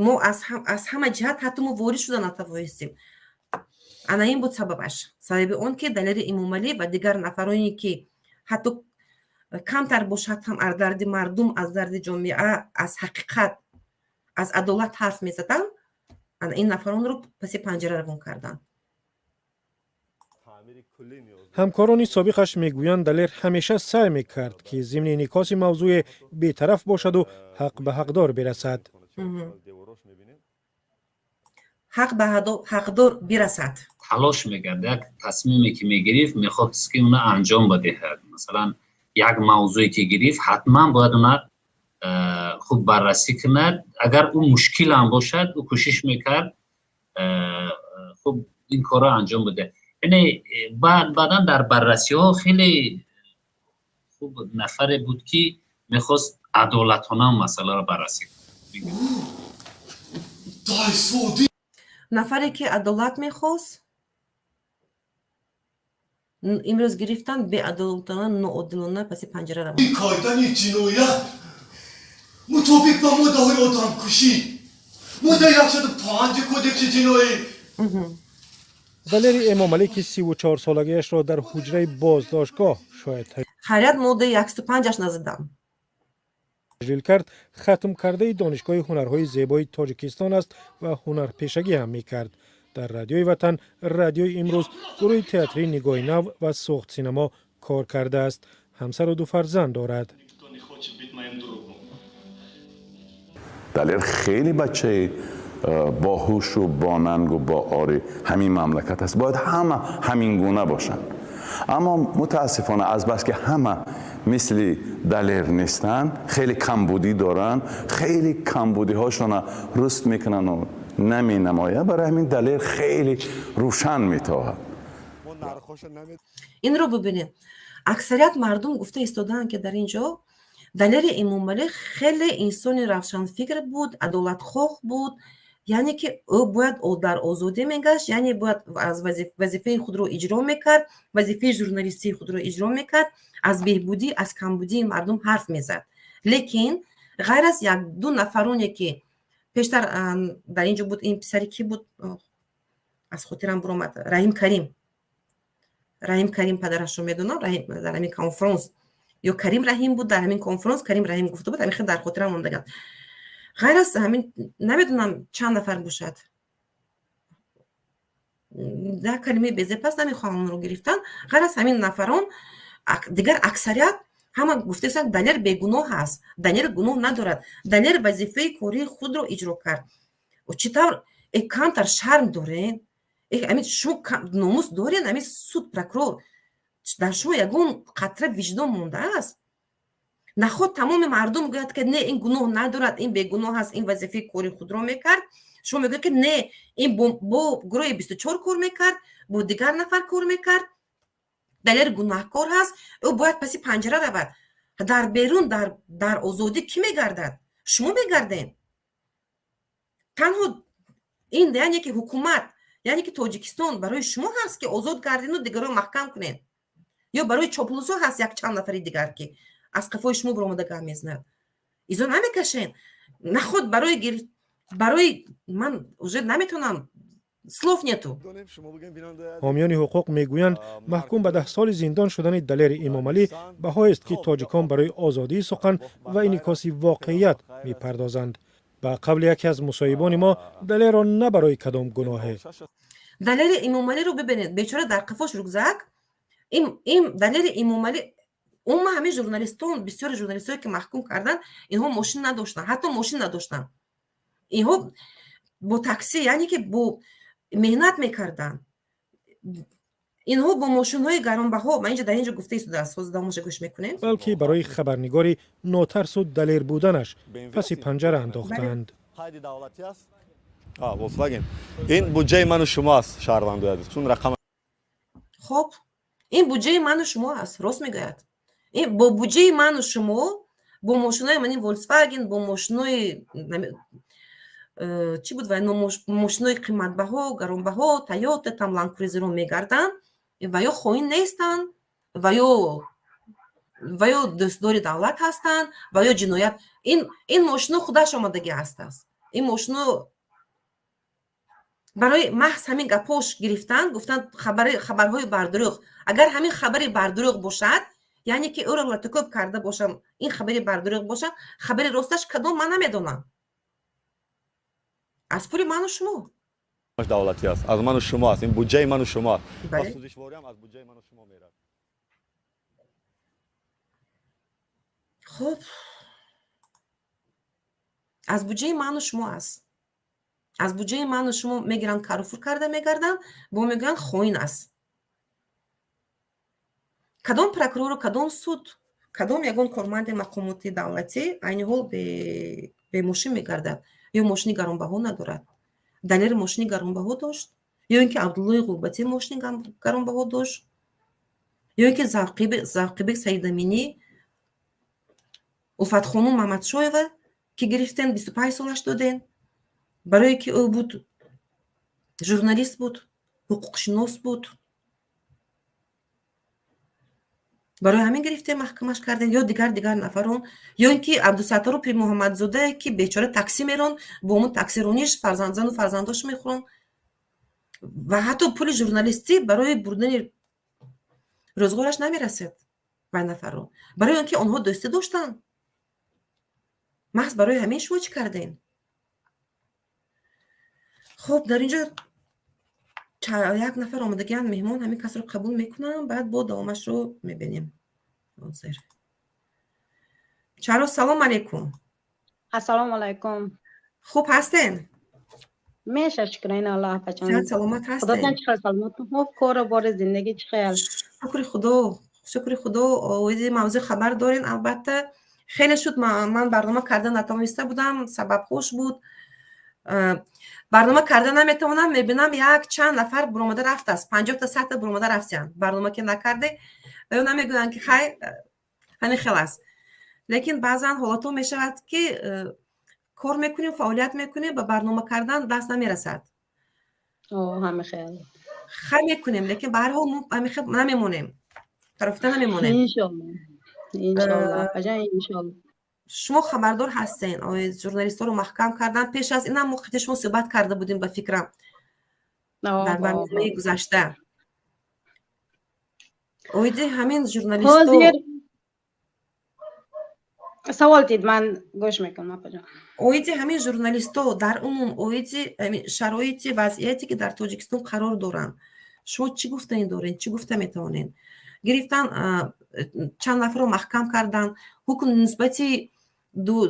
мо аз ҳама ҷиҳат ҳатто мо ворид шуда натавонистем. ана ин буд сабабаш. сабаби он ки Далери Эмомалӣ ва дигар нафароне ки ҳатто камтар бошад ҳам аз дарди мардум, аз дарди ҷомеа, аз ҳақиқат, аз адолат ҳарф мезаданд, ана ин нафаронро паси панҷара равон карданд. ҳамкорони собиқаш мегӯянд Далер ҳамеша саъй мекард ки зимни инъикоси мавзӯи бетараф бошаду ҳақ ба ҳақдор берасад. ҳақ ба ҳақдор бирасад. талош мекард, як тасмиме ки мегирифт мехост ки уна анҷом badеҳад. масалан як мавзӯе ки гирифт ҳатман бояд уна хуб баррасӣ кунад. агар ӯ мушкил ҳам бошад ӯ кӯшиш мекард хуб ин корро анҷом баде. яъне баъдан дар баррасиҳо хеле хуб нафаре буд ки мехост адолатона масъаларо баррасӣ кунад. нафаре ки адолат мехост имрӯз гирифтан беадолатона, ноодилона паси панҷара равон. кардани ҷиноят мутобиқ ба моддаҳои одамкушӣ, моддаи 105 кодекси ҷиноӣ. Далери Эмомалӣ ки 34 солагиашро дар ҳуҷраи боздоштгоҳ шояд харят моддаи 105-аш назидам. таҷлил кард, хатм кардаи донишгоҳи ҳунарҳои зебои Тоҷикистон аст ва ҳунарпешагӣ ҳам мекард. дар радиои ватан, радиои имрӯз, гурӯҳи театрии Нигоҳи нав ва Суғд синемо кор кардааст. ҳамсару ду фарзанд дорад. Далер хеле бачаи боҳушу бонангу боори ҳамин мамлакат аст. бояд ҳама ҳамин гуна бошанд. аммо мутаассифона азбас ки ҳама мисли Далер нестанд, хеле камбудӣ доранд, хеле камбудиҳошона руст мекунанд. نمی نماید. برای همین دلیل خیلی روشن میتواند. این رو ببینید اکثریت مردم گفته ایستادن که در اینجا دلیر امامعلی خیلی انسان روشن فکر بود، عدالت خواه بود، یعنی که او باید در آزادی میگشت، یعنی باید از وظیفه خود رو اجرا میکرد، وظیفه ژورنالیستی خود رو اجرا میکرد، از بهبودی از کمبودی مردم حرف میزد. لیکن غیر از یک دو نفرونی که پیشتر در اینجا بود، این پسری کی بود از خاطرم برآمد، رحیم کریم پدرش رو میدونم، در همین کنفرانس یا کریم رحیم بود، در همین کنفرانس کریم رحیم گفته بود، همین خیلی در خاطرم مونده. غیر از همین نمیدونم چند نفر باشد، ده کلمه بیزه پس نمیخوام اون رو گرفتن. غیر از همین نفران دیگر اکثریت همه گفته است دلیر بیگناه هست، دلیر گناه ندارد، دلیر وظیفه کاری خود رو اجرا کرد. و چطور کمتر شرم دارین؟ همین شما ناموس دارین؟ همین سود پروکرور در شما یگون قطره وجدان مونده است؟ نخود تمام مردم گوید که نه این گناه ندارد، این بیگناه هست، این وظیفه کاری خود رو میکرد. شما میگوید که نه این با گروه 24 کار میکرد، با دیگر نفر کار میکرد، دلیر گناهکار هست، او باید پسی پنجره رود. در بیرون در آزادی کی میگردد؟ شما میگردین. تنها این یعنی که حکومت، یعنی که تاجیکستان برای شما هست که آزاد گردین و دیگر رو محکم کنین، یا برای چاپلوسا هست یک چند نفری دیگر که از قفای شما برآمده گام میزنند. ایزو نمیکشین. نخود برای من уже نمیتونم слов нету. حامیان حقوق میگویند محکوم به 10 سال زندان شدن دلیر امامعلی بهایی است که تاجیکان برای آزادی سخن و انعکاس واقعیت میپردازند. با قبل یکی از مصاحبان ما دلیر را نه برای کدام گناه. دلیر امامعلی رو ببینید، بیچاره در قفاش رکزک. این دلیر امامعلی، اون همه ژورنالیستان، بسیار ژورنالیستایی که محکوم کردن، اینها ماشین نداشتن، حتی ماشین نداشتن. اینها با تاکسی، یعنی که با مهنت میکردن. اینها با ماشین‌های گرانبها، من اینجا در اینجا گفته است در ساز داموش گوش میکنیم، بلکه برای خبرنگاری ناترس و دلیر بودنش پس پنجره انداختند. این بودجه من و شما است شهروندای عزیز، چون رقم خب این بودجه من و شما است، راست میگوید. این با بودجه من و شما، با ماشینای من، این ولکسواگن، با ماشینای چی بود و ماشینای قیمتبها، گرانبها، تویوتا، تام لند کروزر رو میگردن و یا خائن نیستن و یا دوستدار دولت هستن و یا جنایت. این ماشینا خودش آمادگی هست. این ماشینا برای محض همین گپاش گرفتن، گفتن خبرهای بردروغ. اگر همین خبری بردروغ باشد، یعنی که او را لطکوب کرده باشم، این خبری بردروغ باشد، خبری راستش کدام من نمیدونم. از پول من و شما دولتی است، از من و شما است، این بودجه من و شما است. بله. سوزشواری هم از بودجه من و شما میره. خب از بودجه من و شما است. از بودجه من و شما میگیرن کارفور کرده میگردن، با میگن خائن است. کدام پروکرور و کدام سود، کدام یگان کارمند مقامات دولتی عین حال به ماشین میگردد، یا ماشین گرانبها ندارد. دلیر ماشین گرانبها داشت، یا اینکه عبدالله غربتی ماشین گرانبها داشت، یا اینکه زاقیبک سیدامینی وفات خانم محمدشایوه که گرفتن 25 سالش دادن، برای که او بود ژورنالیست بود، حقوق شناس بود، برای همین گرفته محکمش کردن. یا دیگر نفران، یا اینکه عبدالستار پیر محمدزاده که بیچاره تاکسی میرون، با اون تاکسی رونیش فرزندان و فرزنداش میخورن و حتی پول ژورنالیستی برای بردن روزگارش نمیرسید. و نفران برای اینکه آنها دوستی داشتن، محض برای همین شما چی کردین؟ خب در اینجا یک نفر آمدگی مهمان، همین کس رو قبول میکنم، بعد با دوامش رو میبینیم. چرا؟ سلام علیکم. السلام علیکم. خوب هستین؟ میشه شکرین الله بچه‌ها. سلامت هستین؟ خدا تن چقدر سلامت و کار بار زندگی چقدر. شکر خدا. اویدی موضوع خبر دارین؟ البته خیلی شد من برنامه کردن نتونسته بودم، سبب خوش بود. برنامه کردن نمیتونم، میبینم یک چند نفر برآمده رفته است، 50 تا 100 تا برآمده رفتن، برنامه که نکرده به اون میگن که خیر همین خلاص. لیکن بعضا حالات میشود که کار میکنیم، فعالیت میکنیم، به برنامه کردن دست نمیرسد. همه خیلی میکنیم لیکن به هر حال نمیمونیم، طرفته نمیمونیم. انشالله انشالله. شما خبردار هستین آقای ژورنالیست ها رو محکم کردن. پیش از این هم موقع شما صحبت کرده بودیم به فکرم در برنامه گذشته. اویدی همین ژورنالیست ها سوال دید، من گوش میکنم. اویدی همین ژورنالیست ها در عموم اویدی شرایط وضعیتی که در تاجیکستان قرار دارن، شما چی گفتین دارین، چی گفته میتونین؟ گرفتن چند نفر رو محکم کردن، حکم نسبتی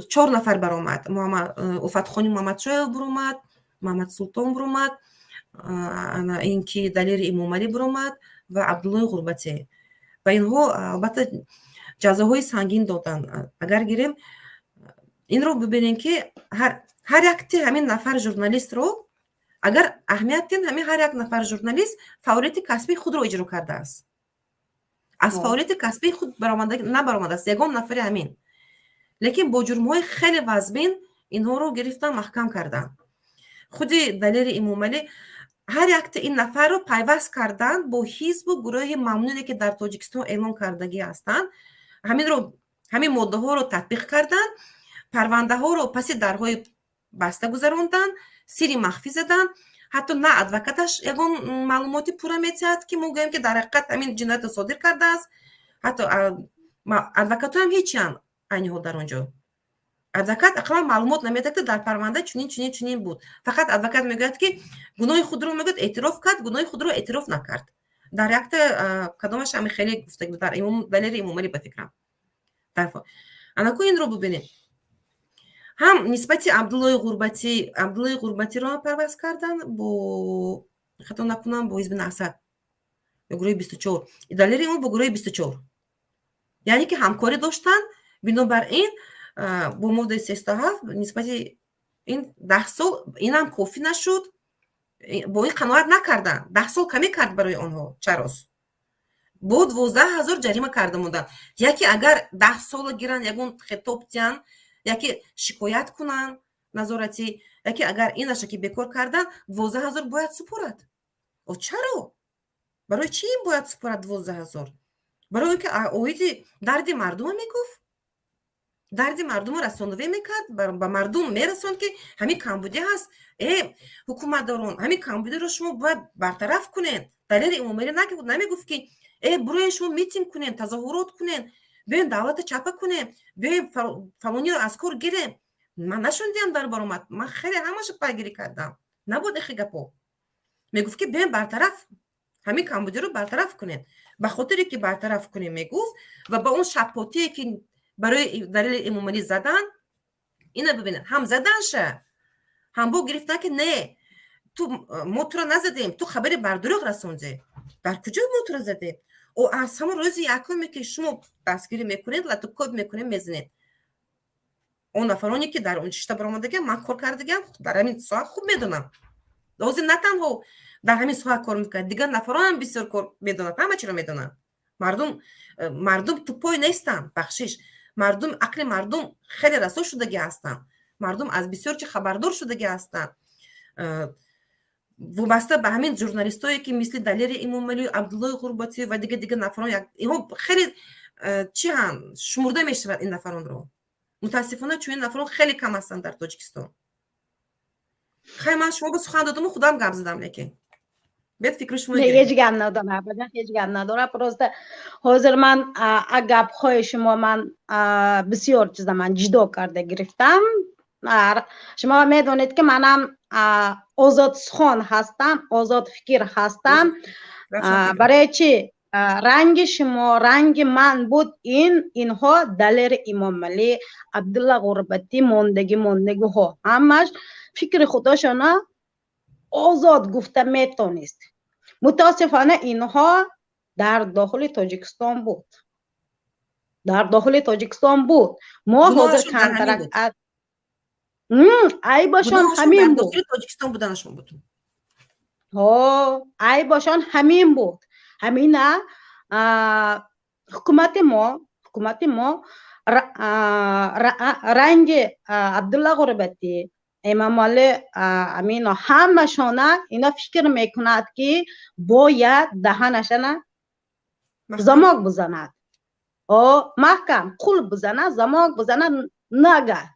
4 نفر برآمد. افتخانی محمد شاه برآمد، محمد سلطان برآمد، اینکه دلیر امامعلی برآمد و عبدالله غربتی. و اینها البته جزاهای سنگین دادن. اگر گیریم این رو ببینین که هر یک همین نفر ژورنالیست رو اگر اهمیت دین، همین هر یک نفر ژورنالیست فعالیت کسبی خود رو اجرا کرده است. از فعالیت کسبی خود نبرآمده است یگان نفر همین، لیکن با جرم‌های خیلی وزبین اینها رو گرفتن محکم کردن. خود دلیر امامعلی هر یک این نفر رو پیوست کردن با حزب و گروه ممنونی که در تاجیکستان اعلام کردگی هستند. همین ماده ها رو تطبیق کردن، پرونده ها رو پس درهای بسته گذراندن، سری مخفی زدن. حتی نه ادوکاتش یگان معلوماتی پورا میتید که ما گوییم که در حقیقت همین جنایت صادر کرده است. حتی ادوکات هم هیچی هم عین حال در اونجا ادوکات اقلا معلومات نمیده که در پرونده چنین بود. فقط ادوکات میگوید که گناه خود رو میگوید اعتراف کرد، گناه خود رو اعتراف نکرد. در حقیقت کدامش هم خیلی گفته بود در دلیر امامعلی به فکرم. انا این رو ببینید، هم نسبت عبدالله غربتی رو پرواز کردن با خطا نکنم با حزب نهضت به گروه 24، دلیر امام با گروه 24، یعنی که همکاری داشتن. بنابراین با ماده 37 نسبت این 10 سال این هم کافی نشد، با این قناعت نکردن. 10 سال کمی کرد برای آنها. چراست بود 12,000 جریمه کرده موندن. یکی اگر 10 سال گیرن یگون خطاب دیان، یکی شکایت کنن نظارتی، یکی اگر اینش که بیکار کردن 12,000 باید سپرد. او چرا؟ برای چی این باید سپرد 12,000؟ برای اینکه اویدی درد مردم میگفت، درد مردم رساندوی میکرد، به مردم میرسوند که همین کمبودی هست. حکومت دارون همین کمبودی رو شما باید برطرف کنین. دلیر امامعلی نمیگفت که برای شما میتینگ کنین، تظاهرات کنین، بیاین دعوت چپه کنین، بیاین فلانی رو از کار گیرین. من نشوندیم در برآمد، من خیلی همش پیگیری کردم، نبود خیلی گپو. میگفت که بیاین برطرف همین کمبودی رو برطرف کنین. به خاطری که برطرف کنین میگفت و با اون شپاتی که برای دلیل امامعلی زدن، اینو ببینن هم زدنشه هم با گرفتن که نه ما تو رو نزدیم، تو خبری بر دروغ رسوندی. در کجا ما تو رو زدیم؟ او از همون روزی یکمی که شما دستگیری میکنید لطوکات میکنید میزنید. اون نفرانی که در اون چشته برآمدگی من کار کردگم در همین ساعت خوب میدونم. لازم نه تنها در همین ساعت کار میکنه، دیگر نفران هم بسیار کار میدونن، همه چی رو میدونن. مردم تو پای نیستن، بخشش مردم عقل مردم خیلی رسا شدگی هستن، مردم از بسیار چی خبردار شدگی هستن. وابسته به همین ژورنالیستایی که مثل دلیر امامعلی، عبدالله غربتی و دیگه نفران، اینا خیلی چی هم شمرده میشود این نفران رو. متاسفانه چون این نفران خیلی کم هستن در تاجیکستان. خیلی من شما به سخن دادم و خودم گپ زدم، لیکن بهت فکر شما هیچ گپ ندارم، هیچ گپ ندارم. پروسته حاضر من گپ های شما من بسیار چیزا من جدا کرده گرفتم. شما میدونید که منم آزاد سخن هستم، آزاد فکر هستم. برای چی رنگ شما رنگ من بود؟ اینها دلیر امامعلی، عبدالله غربتی، ماندگی ها همش فکر خودشان آزاد گفته میتونست. متاسفانه اینها در داخل تاجیکستان بود، ما حاضر ای باشان بودنشون در همین بود. داخل تاجیکستان بودنشون بود. ای باشان همین بود. همین حکومت ما رنگ عبدالله غربتی، امام علی امین همشون اینا فکر میکند که باید دهنشان زماک بزند، محکم قلب بزند، زماک بزند، نگه.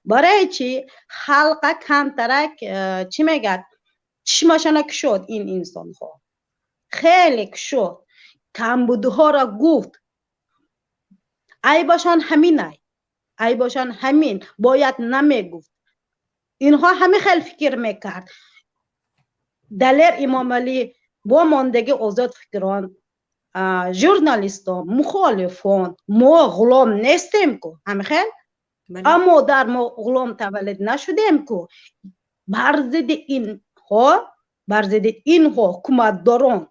برای چی؟ خلق کمترک چی میگد؟ چشمشان کشود این انسان ها، خیلی کشود، کمبودها را گفت. ای باشان همین، ای باشان همین باید نمیگفت. اینها همه خیلی فکر میکرد. دلیر امام علی با ماندگی آزاد فکران، ژورنالیستان، مخالفان، ما غلام نیستیم که همه خیلی، اما در ما غلام تولد نشدیم که بر ضد اینها حکومتداران،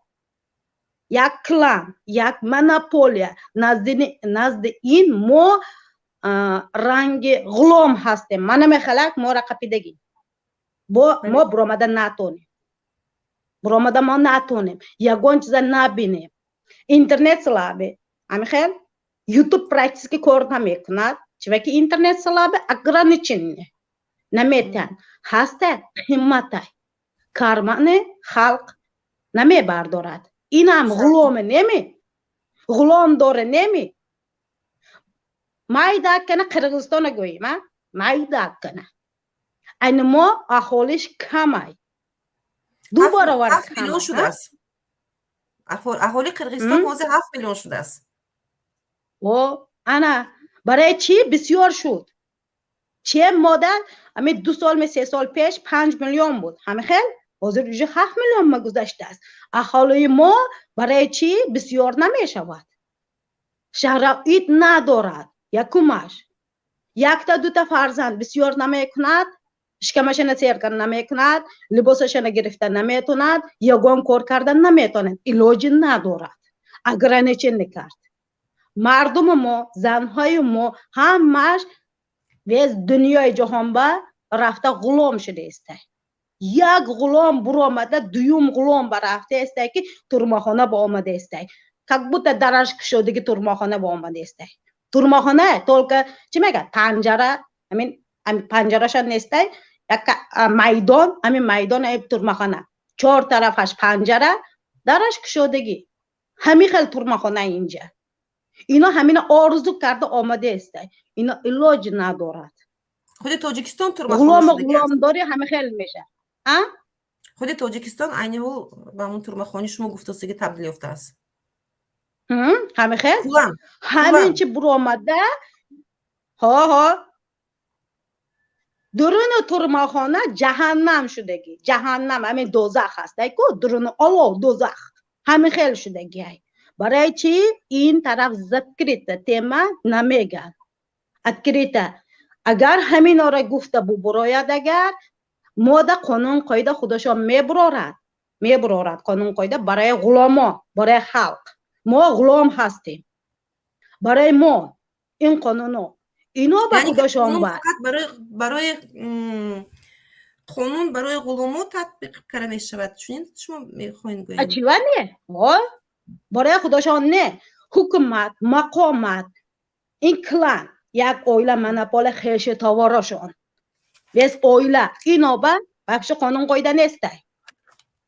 یک کلان، یک مناپولیا، نزد این ما رنگ غلام هستیم. من نمیخلق ما را قپیدگی ما برآمده نتونیم، برآمده ما نتونیم، یگان چیز نبینیم. اینترنت سلابه همین خیل یوتیوب پرکتیس که کار نمیکند، چون که اینترنت سلابه اگرانیچینه نمیتن هسته قیمته کارمن خلق نمی بردارد. این هم غلام نمی، غلام داره نمی. مایده کنه قرغیزستان گویی مایده کنه این ما احوالش کمه، دو برابر 7 میلیون شده است. اهالی قرغیزستان حوزه 7 میلیون شده است. انا برای چی بسیار شد؟ چه مدت؟ همین 2 سال 3 سال پیش 5 میلیون بود، همه خیلی حاضر روی 7 میلیون ما گذشته است. اهالی ما برای چی بسیار نمی شود؟ شرایط ندارد. یکمش یک تا 2 تا فرزند بسیار نمی کند، شکمشن سیر کردن نمی کند، لباسشن گرفتن نمی تواند، یگان کار کردن نمی تواند، علاج ندارد. اگر نچه نکرد مردم ما، زنهای ما همش از دنیای جهان با رفته غلام شده است. یک غلام برو آمده، دویم غلام برفته است که ترماخانه با آمده است. که بود درش شده که ترماخانه با آمده است. ترماخانه طول که چی میگه؟ پنجره، همین پنجرهشان نیست، یک میدان، همین میدان ترماخانه 4 طرفش پنجره، درش کشودگی، همین خیلی ترماخانه اینجا. اینا همین آرزو کرده آمده است، اینا علاج ندارد. خود تاجیکستان ترماخانه شده غلام داری همین خیلی میشه. خود تاجیکستان عینه و به اون ترماخانه شما گفته است که تبدیل یافته است. همین خیلی همین چی برو آمده درون ترماخانه جهنم شدگی، جهنم همین دوزخ هست که درون الله دوزخ همین خیلی شدگی. برای چی این طرف ذکریت تیمه نمیگن؟ ذکریت اگر همین را گفته براید، اگر ماده قانون قاعده خودشان میبرارد قانون قاعده برای غلاما، برای خلق. ما غلام هستیم، برای ما این قانونو اینا با خودشان باید برای قانون برای غلامو تطبیق کرده می شود. چون شما میخواین گویید اچیوانه برای خودشان نه. حکومت، مقامت، این کلان یک اویله منپال خیش تاوارشان بیس اویله اینا با بخش قانون قاعده نیسته.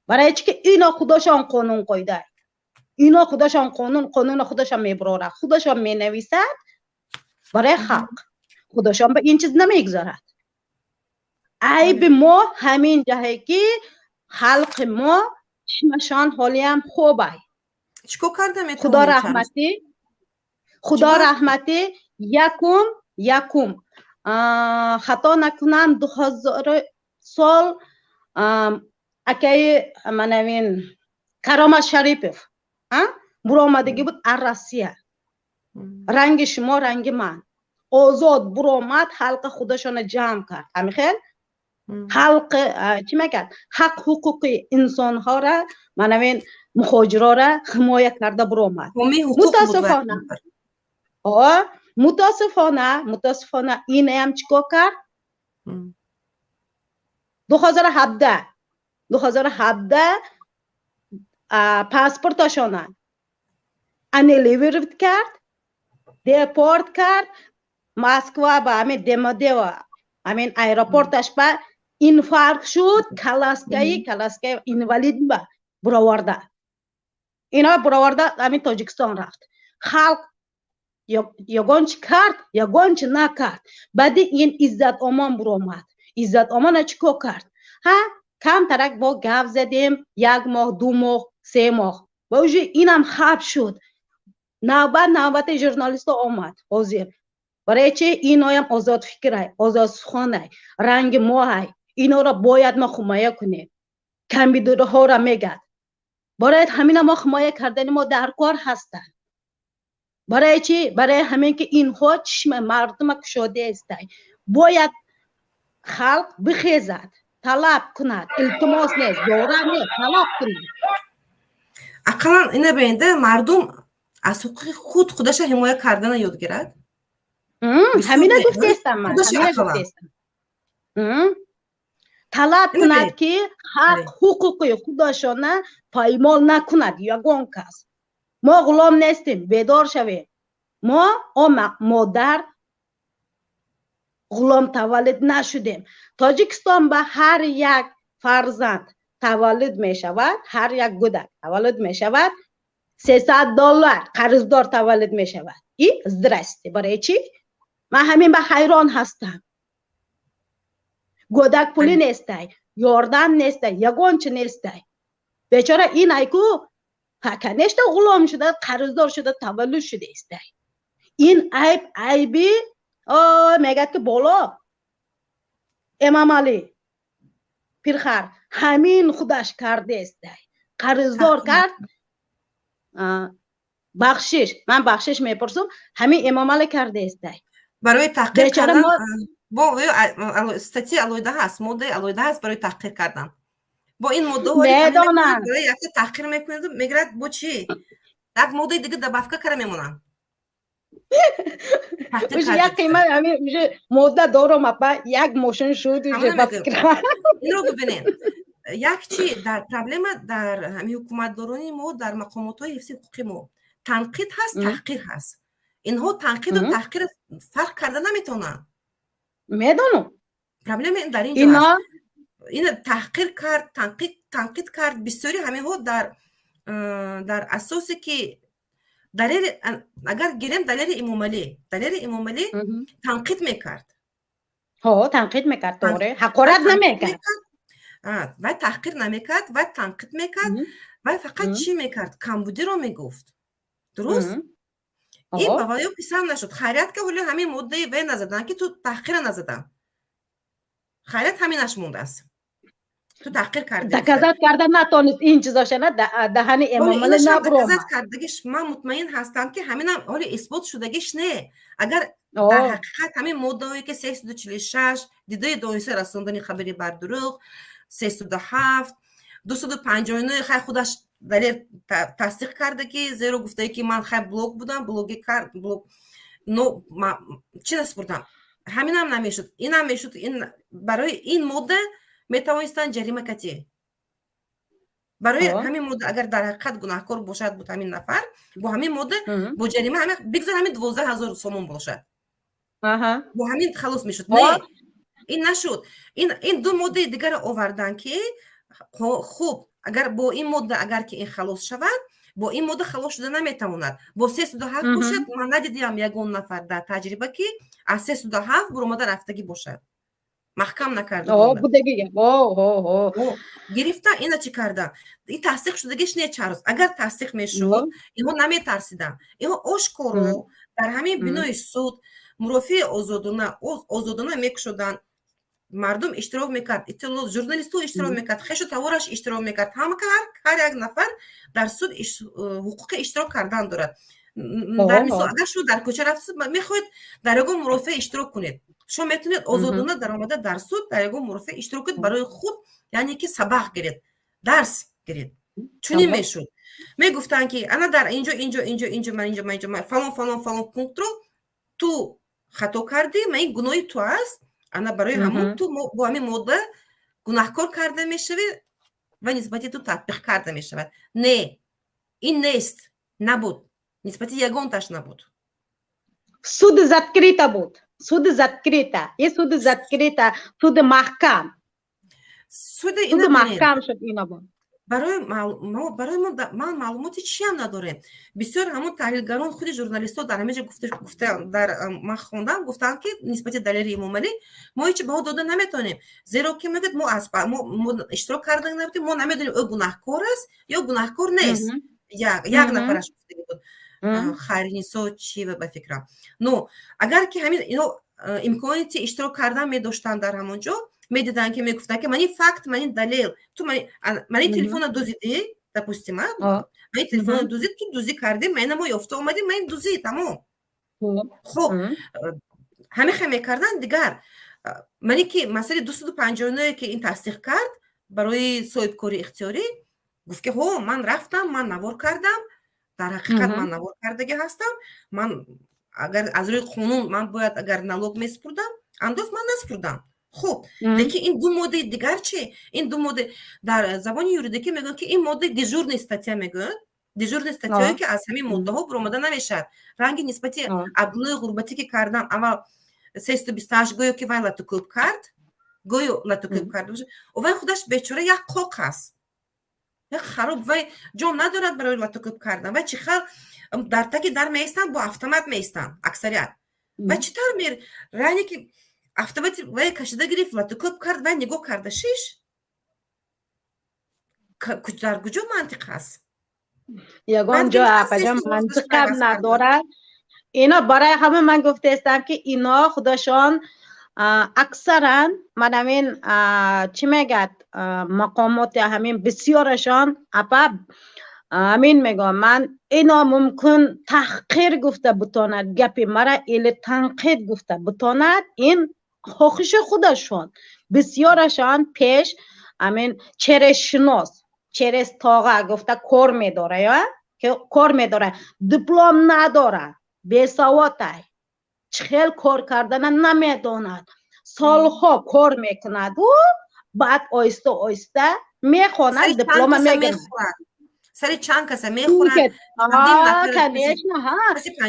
برای چی که اینا خودشان قانون قاعده، اینا خودشان قانون خودشان میبراره، خودشان مینویسد برای خلق، خودشان به این چیز نمیگذارد. عیب ما همین جایی که خلق ما چشمشان حالی هم خوبه. چیکار کرده میتونید؟ خدا رحمتی یکم خطا نکنم 2000 سال اکی منوین کرامت شریف برو آمدگی بود روسیه، رنگ شما رنگ من آزاد برو آمد، حلق خودشان جمع کرد. همین خیلی حلق چی میگن؟ حق حقوقی انسان ها را منوین مهاجرا را حمایت کرده برو آمد. متاسفانه این هم چیکار کرد؟ 2017 پاسپورتشان انیلیورد کرد، دیپورت کرد، مسکو با همین دمدو همین ایرپورتش با اینفارکت شد، کلاسکای اینوالید با براورده. اینا براورده همین تاجیکستان رفت. خلق یگانچ کرد، یگانچ نکرد. بعد این عزت امان برآمد. عزت امان چیکار کرد؟ کم ترک با گپ زدیم، 1 ماه 2 ماه 3 ماه. باوجود اینم خواب شد. نوبت ژورنالیست آمد. حاضر. برای چه اینا هم آزاد فکرای، آزاد سخنای، رنگ ماهای. اینا را باید ما حمایت کنیم. کمبیدوده ها را میگد. برای همین ما حمایت کردن ما در کار هستند. برای چی؟ برای همین که اینها چشم مردم کشاده است. باید خلق بخیزد، طلب کند، التماس نیست، دورا نیست، طلب کنید. اقلا اینه بینده مردم از حقوق خودش حمایت کردن یاد گیرد. همینه گفتستم من. طلب کند که حقوق خودشان پایمال نکند یگان کس. ما غلام نیستیم، بیدار شویم. ما مادر غلام تولد نشدیم. تاجیکستان به هر یک فرزند تولد می شود، هر یک کودک تولد می شود، $300 قرضدار تولد می شود. این درسته. برای چی؟ من همین به حیران هستم. کودک پولی نیسته، یاردن نیسته، یگانچه نیسته. بیچاره این ایکو کنشته غلام شده، قرضدار شده، تولد شده است. این عیبی میگه که بالا امام علی پیرخر همین خودش کرده است. قرضدار کرد، بخشش، من بخشش میپرسم، همین امام علی کرده است. برای تحقیق کردن با استاتی علویده هست، موده علویده هست برای تحقیق کردن. با این موده میدانم برای یکی تحقیق میکنید میگرد با چی؟ یک موده دیگه در بفکه کره میمونن. یک قیمت همین میشه موده دارم اپا یک موشن شد این رو ببینین. یک چی در پرابلم در همین حکومت دارانی ما در مقامات های حفظ حقوقی ما تنقید هست، تحقیر هست. اینها تنقید و تحقیر فرق کرده نمیتونن. میدونم. پرابلم این در اینجا هست. این تحقیر کرد، تنقید کرد. بسیاری همه ها در اساسی که دلیل، اگر گیریم دلیل امام علی تنقید میکرد. تنقید میکرد، دوره حقارت نمیکرد و تحقیر نمیکرد و تنقید میکرد و فقط چی میکرد؟ کمبودی رو میگفت. درست؟ این بقایو پسند نشد. خیریت که حالا همین مده وی نزدن که تو تحقیر نزدن. خیریت همینش مونده است. تو تحقیر کرده. دکازت کردن نتونست این چیزاش نه دهن امام علی نبرو. دکازت کردگیش من مطمئن هستم که همینم حالا اثبات شدگیش نه. اگر در حقیقت همین مدهایی که 346 دیده دایسه رساندن خبری بر دروغ، 307 259 خیلی خودش دلیل تصدیق کرده که زیرا گفته که من خیلی بلوگ بودم، بلوگی کرد، بلوگ نو چی نسپردم. همینم نمیشد. اینم میشد. این برای این مده میتوانستن جریمه کتی. برای همین مده اگر در حقیقت گناهکار باشد بود همین نفر، با همین مده با جریمه همین بگذار همین 12,000 سومون باشد. با همین خلاص میشد. نه این نشد. این دو مده دیگر آوردن که خوب اگر با این مده اگر که این خلاص شود، با این مده خلاص شده نمیتواند. با 307 باشد. من ندیدم یگون نفر در تجربه که از 307 برآمده رفتگی باشد. محکم نکرده بودگی. گرفته اینا چی کرده؟ این تصدیق شدگیش نه چرا؟ اگر تصدیق میشد اینها نمیترسیدن. اینها آشکارا در همین بنای سود مرافع آزادانه میکشدن. مردم اشتراک میکرد، اطلاعات ژورنالیست ها اشتراک میکرد، خیش و توارش اشتراک میکرد. همه که هر یک نفر در سود حقوق اشتراک کردن دارد. در مثال اگر شما در کوچه رفتید میخواید در یگان مرافع اشتراک کنید، شما میتونید آزادانه در آمده در سود در یگان مرافع اشتراک کنید برای خود، یعنی که سبق گیرید، درس گیرید. چونی میشد. میگفتن که انا در اینجا من فلان پونکت رو تو خطا کردی، من این گناهی تو است، انا برای همون تو با همین مدل گناهکار کرده میشوی و نسبت تو تطبیق کرده میشود. نه این نیست، نبود، نسبت یگانتش نبود. سود زدگریتا بود، سود زدگریتا، یه سود زدگریتا، سود محکم، سود محکم شد اینا بود. برای ما معلوماتی چی هم نداریم. بسیار همون تحلیلگران خود ژورنالیست‌ها در همه جا گفته در من خوندم گفتن که نسبت دلیل امامعلی ما هیچ بها داده نمیتونیم، زیرا که میگه ما اشتراک کردن نمیتونیم، ما نمیدونیم او گناهکار است یا گناهکار نیست. یک نفرش گفته بود خیرنیسا چی و به فکرم نو اگر که همین اینو امکانیت اشتراک کردن می‌داشتن در همونجا میدیدن که میگفتن که من این فکت، من این دلیل، تو من این تلفن دوزیدی допустим من تلفن دوزید، تو دوزی کردی، من ما یافته اومدی، من دوزی تمام. خب همه خیلی کردن دیگر. منی که مسئله 259 که این تصدیق کرد برای صاحب کاری اختیاری گفت که هو من رفتم، من نوار کردم، در حقیقت من نوار کردگی هستم، من اگر از روی قانون من باید اگر نالوگ میسپردم انداز من نسپردم. خب لیکن این دو ماده دیگر چی؟ این دو ماده در زبان یوریدیکی میگن که این ماده دیژورن استاتیا میگن، دیژورن استاتیایی که از همین ماده ها برآمده نمیشه. رنگ نسبتی عبدالله غربتی که کردن اول 328 گویا که وای لاتوکوب کرد، گویا لاتوکوب کرد و وای خودش بیچاره یک قاق است، یک خراب، وای جام ندارد برای لاتوکوب کردن و چی خل در تکی در میستن با افطمت میستن اکثریت و چطور میر رنگی که автомат وای کشیده گرفت لاتوکوب کرد و نگاه کرده شیش در کجا منطق هست؟ یگان جا اپجا منطق نداره. اینا برای همه من گفته استم که اینا خودشان اکثرا من همین چی میگد مقامات همین بسیارشان اپا همین میگم من اینا ممکن تحقیر گفته بتاند، گپی مرا ایل تنقید گفته بتاند، این خوخش خودشان بسیارشان پیش همین چرشناس چرستاغه گفته کار میداره یا که کار میداره، دیپلم نداره، بیسواته، خیلی کار کردن نمیداند، سالها کار میکند و بعد آیسته آیسته میخواند دیپلم میگیرد. سری چند کسه میخورن کنیش نه ها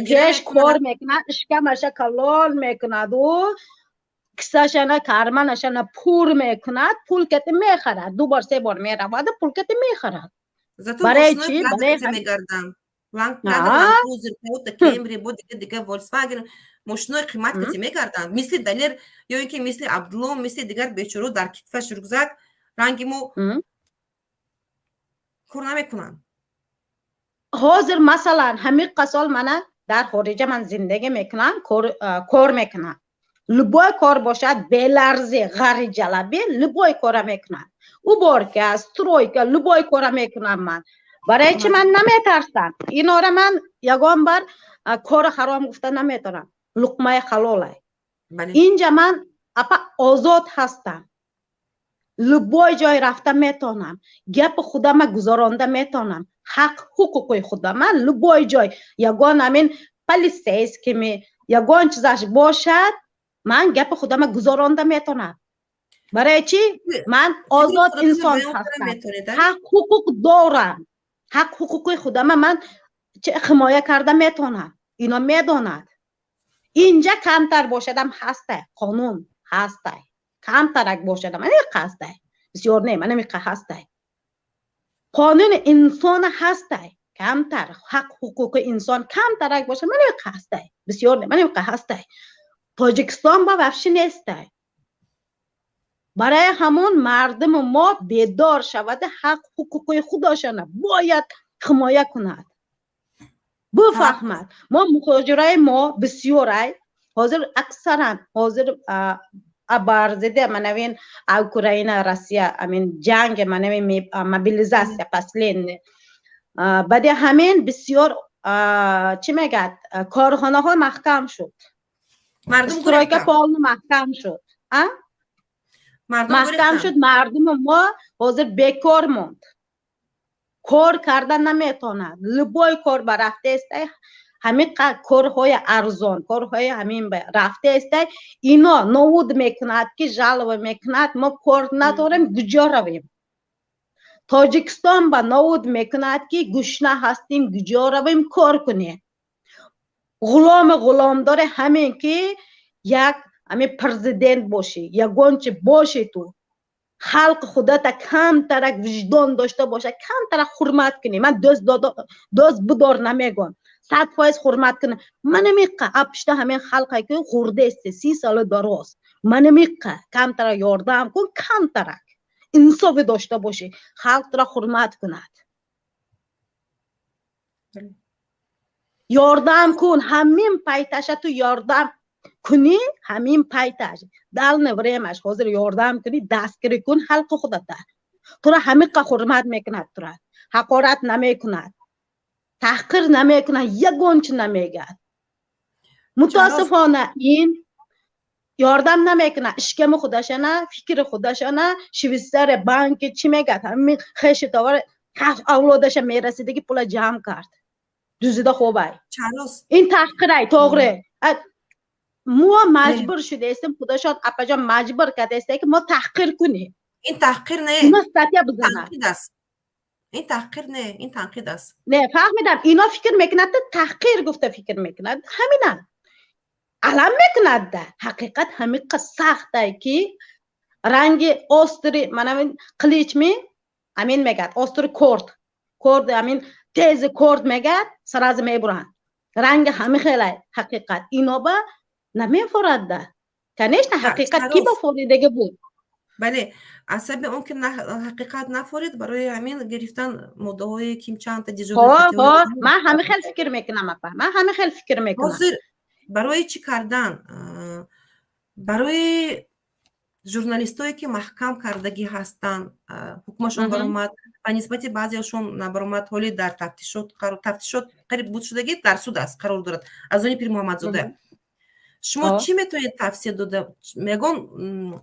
کش کار میکند، اشکمش کلال میکند و کساشنه کارمانشانه پور میکند، پول کتی میخرد، دو بار سه بار میرود پول کتی میخرد. برای چی؟ برای میگردم لانگ لانگروزر بود کمری بود دیگه ولکسواگن ماشینای قیمت کتی میگردن مثل دلیر یا اینکه مثل عبدالله مثل دیگر بیچارو در کتفش رکزک رنگیمو کار نمیکنن. حاضر مثلا همین قسال من در خارج من زندگی میکنم، کار میکنم، لبای کار باشد بلرزه غری جلبی لبای کار میکنم، او بارکه استرویکه لبای کار میکنم. من برای چی من نمیترسم؟ اینا را من یگان بار کار حرام گفته نمیتونم، لقمه حلاله. اینجا من اپا آزاد هستم، لبای جای رفته میتونم، گپ خودم گذرانده میتونم، حق حقوق خودم من لبای جای یگان همین پلیس که می یگان چیزش باشد من گپ خودم گذرانده میتونم. برای چی؟ من آزاد انسان هستم، حق حقوق دارم، حق حقوق خودم من حمایت کرده میتونم. اینا میداند اینجا کمتر باشدم هسته، قانون هسته، کمترک باشدم من هسته، بسیار نه من نمیقه هسته، قانون انسان هسته، کمتر حق حقوق انسان کمترک باشه من نمیقه هسته، بسیار نه من نمیقه هسته. تاجیکستان با وفشی نیسته. برای همون مردم ما بیدار شود، حق حقوق خودشان باید حمایت کند، بفهمد. ما مهاجرای ما بسیاره حاضر اکثرا حاضر ابارزده منوین اوکراین روسیه امین جنگ منوین موبیلیزاسیا پسلین بعد همین بسیار چی میگه کارخانه ها محکم شد، استرایک فعال محکم شد، محکم شد. مردم ما حاضر بیکار موند، کار کردن نمیتوند، لبای کار برفته است، همین کارهای ارزان کارهای همین رفته است اینا نود میکند که جلوه میکند ما کار نداریم کجا رویم تاجیکستان با نود میکند که گشنه هستیم کجا رویم کار کنیم غلام داره همین که یک همین پرزیدنت باشی یگانچه باشی تو خلق خودت کم ترک وجدان داشته باشه کم ترک حرمت کنی من دوست بدار نمیگم 100% حرمت کنه من نمیقه اپشته همین خلقی که خورده است 30 سال درست من نمیقه کم ترک یاردم کن کم ترک انصاف داشته باشی خلق را حرمت کند یاردم کن همین پایتش تو یاردم کنی همین پایتش دل نوریمش حاضر یاردم کنی دستگیری کن حلق خودت تو را همین که حرمت میکند تو را حقارت نمیکند تحقیر نمیکند یگانچه نمیگد متاسفانه این یاردم نمیکنه اشکم خودشانه فکر خودشانه شویستر بانک چی میگد همین خیش تاور اولادش میرسیده که پول جمع کرد دوزیده خوبه این تحقیره تاغره ما مجبور شده استیم خودشان اپجا مجبور کرده است که ما تحقیر کنیم این تحقیر نه اینا ستیه بزنن این تحقیر نه این تنقید است نه فهمیدم اینا فکر میکند تحقیر گفته فکر میکند همینه علم میکند ده حقیقت همین سخته که رنگ استری من همین قلیچ می همین میگد استری کرد همین تیز کرد میگد سراز میبرند رنگ همین خیلی حقیقت اینا با نمیفورد ده کنیش نه حقیقت کی بفوریدگی بود بله عصب اون که حقیقت نفورید برای همین گرفتن ماده های کیم چند تا دیجور من همین خیلی فکر میکنم من همین خیلی فکر میکنم برای چی کردن برای ژورنالیستایی که محکم کردگی هستن حکمشون برآمد و نسبت بعضیشون نبرآمد حالی در تفتیشات قریب بود شدگی در سود است قرار دارد از اون پیر محمد زاده شما چی میتونید تفسیر داده میگن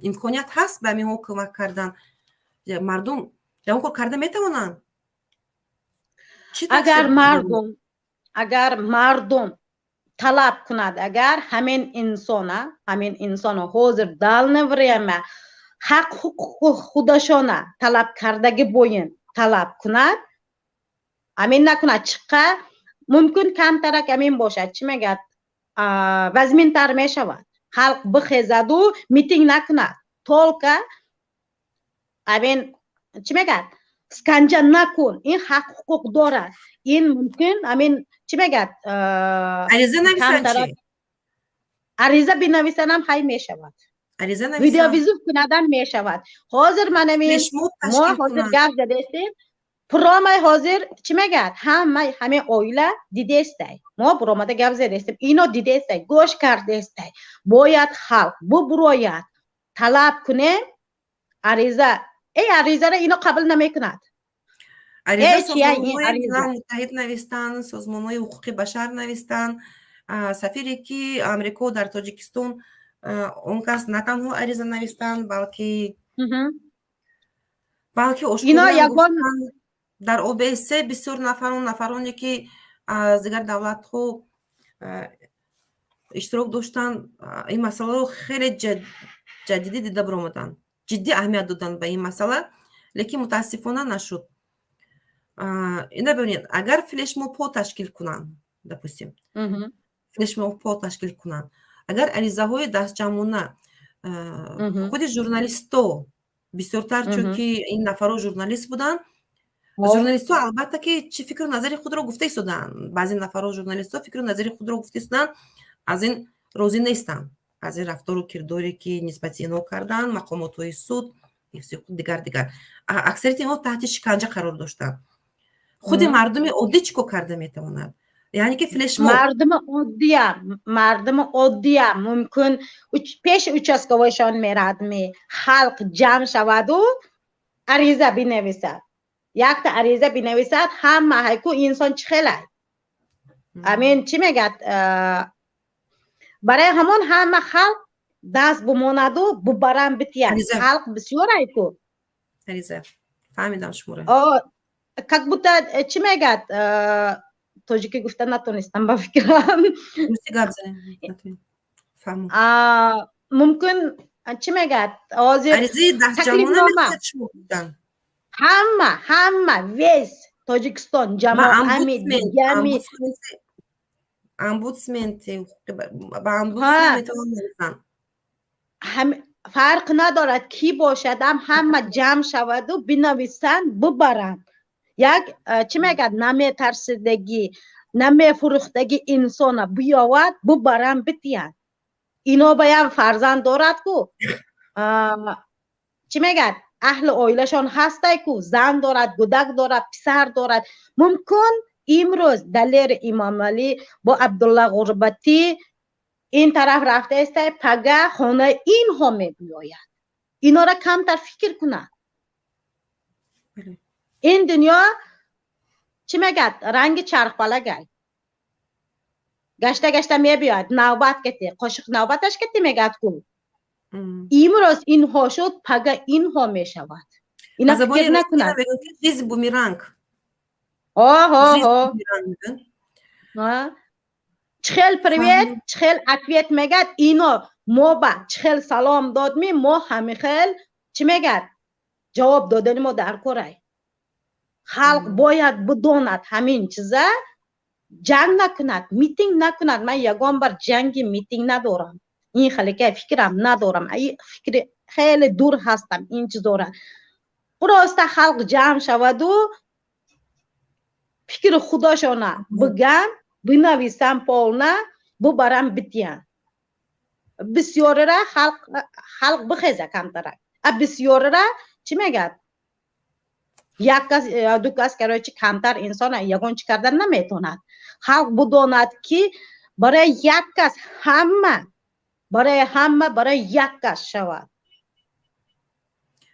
امکانیت هست به همین کمک کردن مردم اون کار کرده میتونن اگر مردم طلب کند اگر همین انسان حاضر دل نوریمه حق خودشانه طلب کردگی باین طلب کند همین نکند چقدر ممکن کم ترک همین باشد چی میگد وزمین تر میشود خلق بخیزد و میتینگ نکند طول همین چی میگد سکنجه نکن این حق حقوق دارد این ممکن همین چی میگد عریضه نویسن چی؟ عریضه بنویسن هم خیلی میشود عریضه نویسن ویدیو ویزیو کنادن میشود حاضر من ما حاضر گفت زده استیم پرامای حاضر چی میگد همه اویله دیده استی ما پرامده گفت زده استیم اینا دیده استی گوش کرده استی باید خلق ببروید طلب کنه عریضه عریضه را اینا قبل نمیکند عریضه سازمان‌های متحد نوشتن سازمان‌های حقوق بشر نوشتن سفیری که آمریکا در تاجیکستان اون کس نه تنها عریضه نوشتن بلکه آشکارا در OBS بسیار نفرانی که از دیگر دولت ها اشتراک داشتن این مسئله رو خیلی جدی دیده برآمدن جدی اهمیت دادن به این مسئله لیکن متاسفانه نشد اینا ببینید اگر فلش موب تشکیل کنن допустим فلش موب تشکیل کنن اگر عریضه های دست جمعونه خود ژورنالیست‌ها بسیارتر چون که این نفرها ژورنالیست بودن ژورنالیست‌ها البته که چه فکر و نظر خود را گفته ایستادن بعضی نفرها ژورنالیست‌ها فکر و نظر خود را گفته ایستادن از این راضی نیستن از این رفتار و کرداری که نسبت اینا کردن مقامات سود دیگر اکثریت اینها تحت شکنجه قرار داشتن خود مردم عادی چیکار کرده میتواند یعنی که فلش موب مردم عادی ممکن پیش участковойشان میرد خلق جمع شود و عریضه بنویسد یک تا عریضه بنویسد همه هیکو انسان چخیله همین چی میگد برای همون همه خلق دست بماند و ببرن بتید خلق بسیار هیکو عریضه فهمیدم شموره как будто چی میگد توجیکی گفته نتونستم به فکرم. روسی گپ زنیم نتونیم فهمو ممکن چی میگد آزی عریضه دست جمعونه میگه شما بودن همه ویس تاجیکستان جماع امید جمی امبودسمنت با امبودسمنت هم فرق ندارد کی باشد همه جمع شود و بنویسند ببرند یک چی میگد نمی ترسیدگی نمی فروختگی انسان بیاورد ببرند بتیند اینا باید فرزند دارد کو چی میگد اهل اویلشان هسته کو زن دارد گودک دارد پسر دارد ممکن امروز دلیر امام علی با عبدالله غربتی این طرف رفته است پگه خانه این ها می بیاید اینا را کمتر فکر کنند این دنیا چی میگد رنگ چرخ پلگه گشته گشته می بیاید نوبت کتی قاشق نوبتش کتی میگد کو امروز این ها شد پگه این ها می شود اینا فکر نکنند چیز بومیرانگ چخل پریویت چخل اکویت میگد اینا ما با چخل سلام داد می ما همه خیل چی میگد جواب دادن ما در کره خلق باید بداند همین چیزه جنگ نکند میتینگ نکند من یگان بر جنگی میتینگ ندارم این خیلی فکرم ندارم این فکر خیلی دور هستم این چیزا را براسته خلق جمع شود و فکر خودشانه بگن بنویسن پالنه ببرن بتیان بسیار را خلق بخیزه کمتره بسیار را چی میگد یک کس یا دو کس که چی کمتر انسان یگان چی کردن نمیتوند خلق بداند که برای یک کس همه برای یک کس شود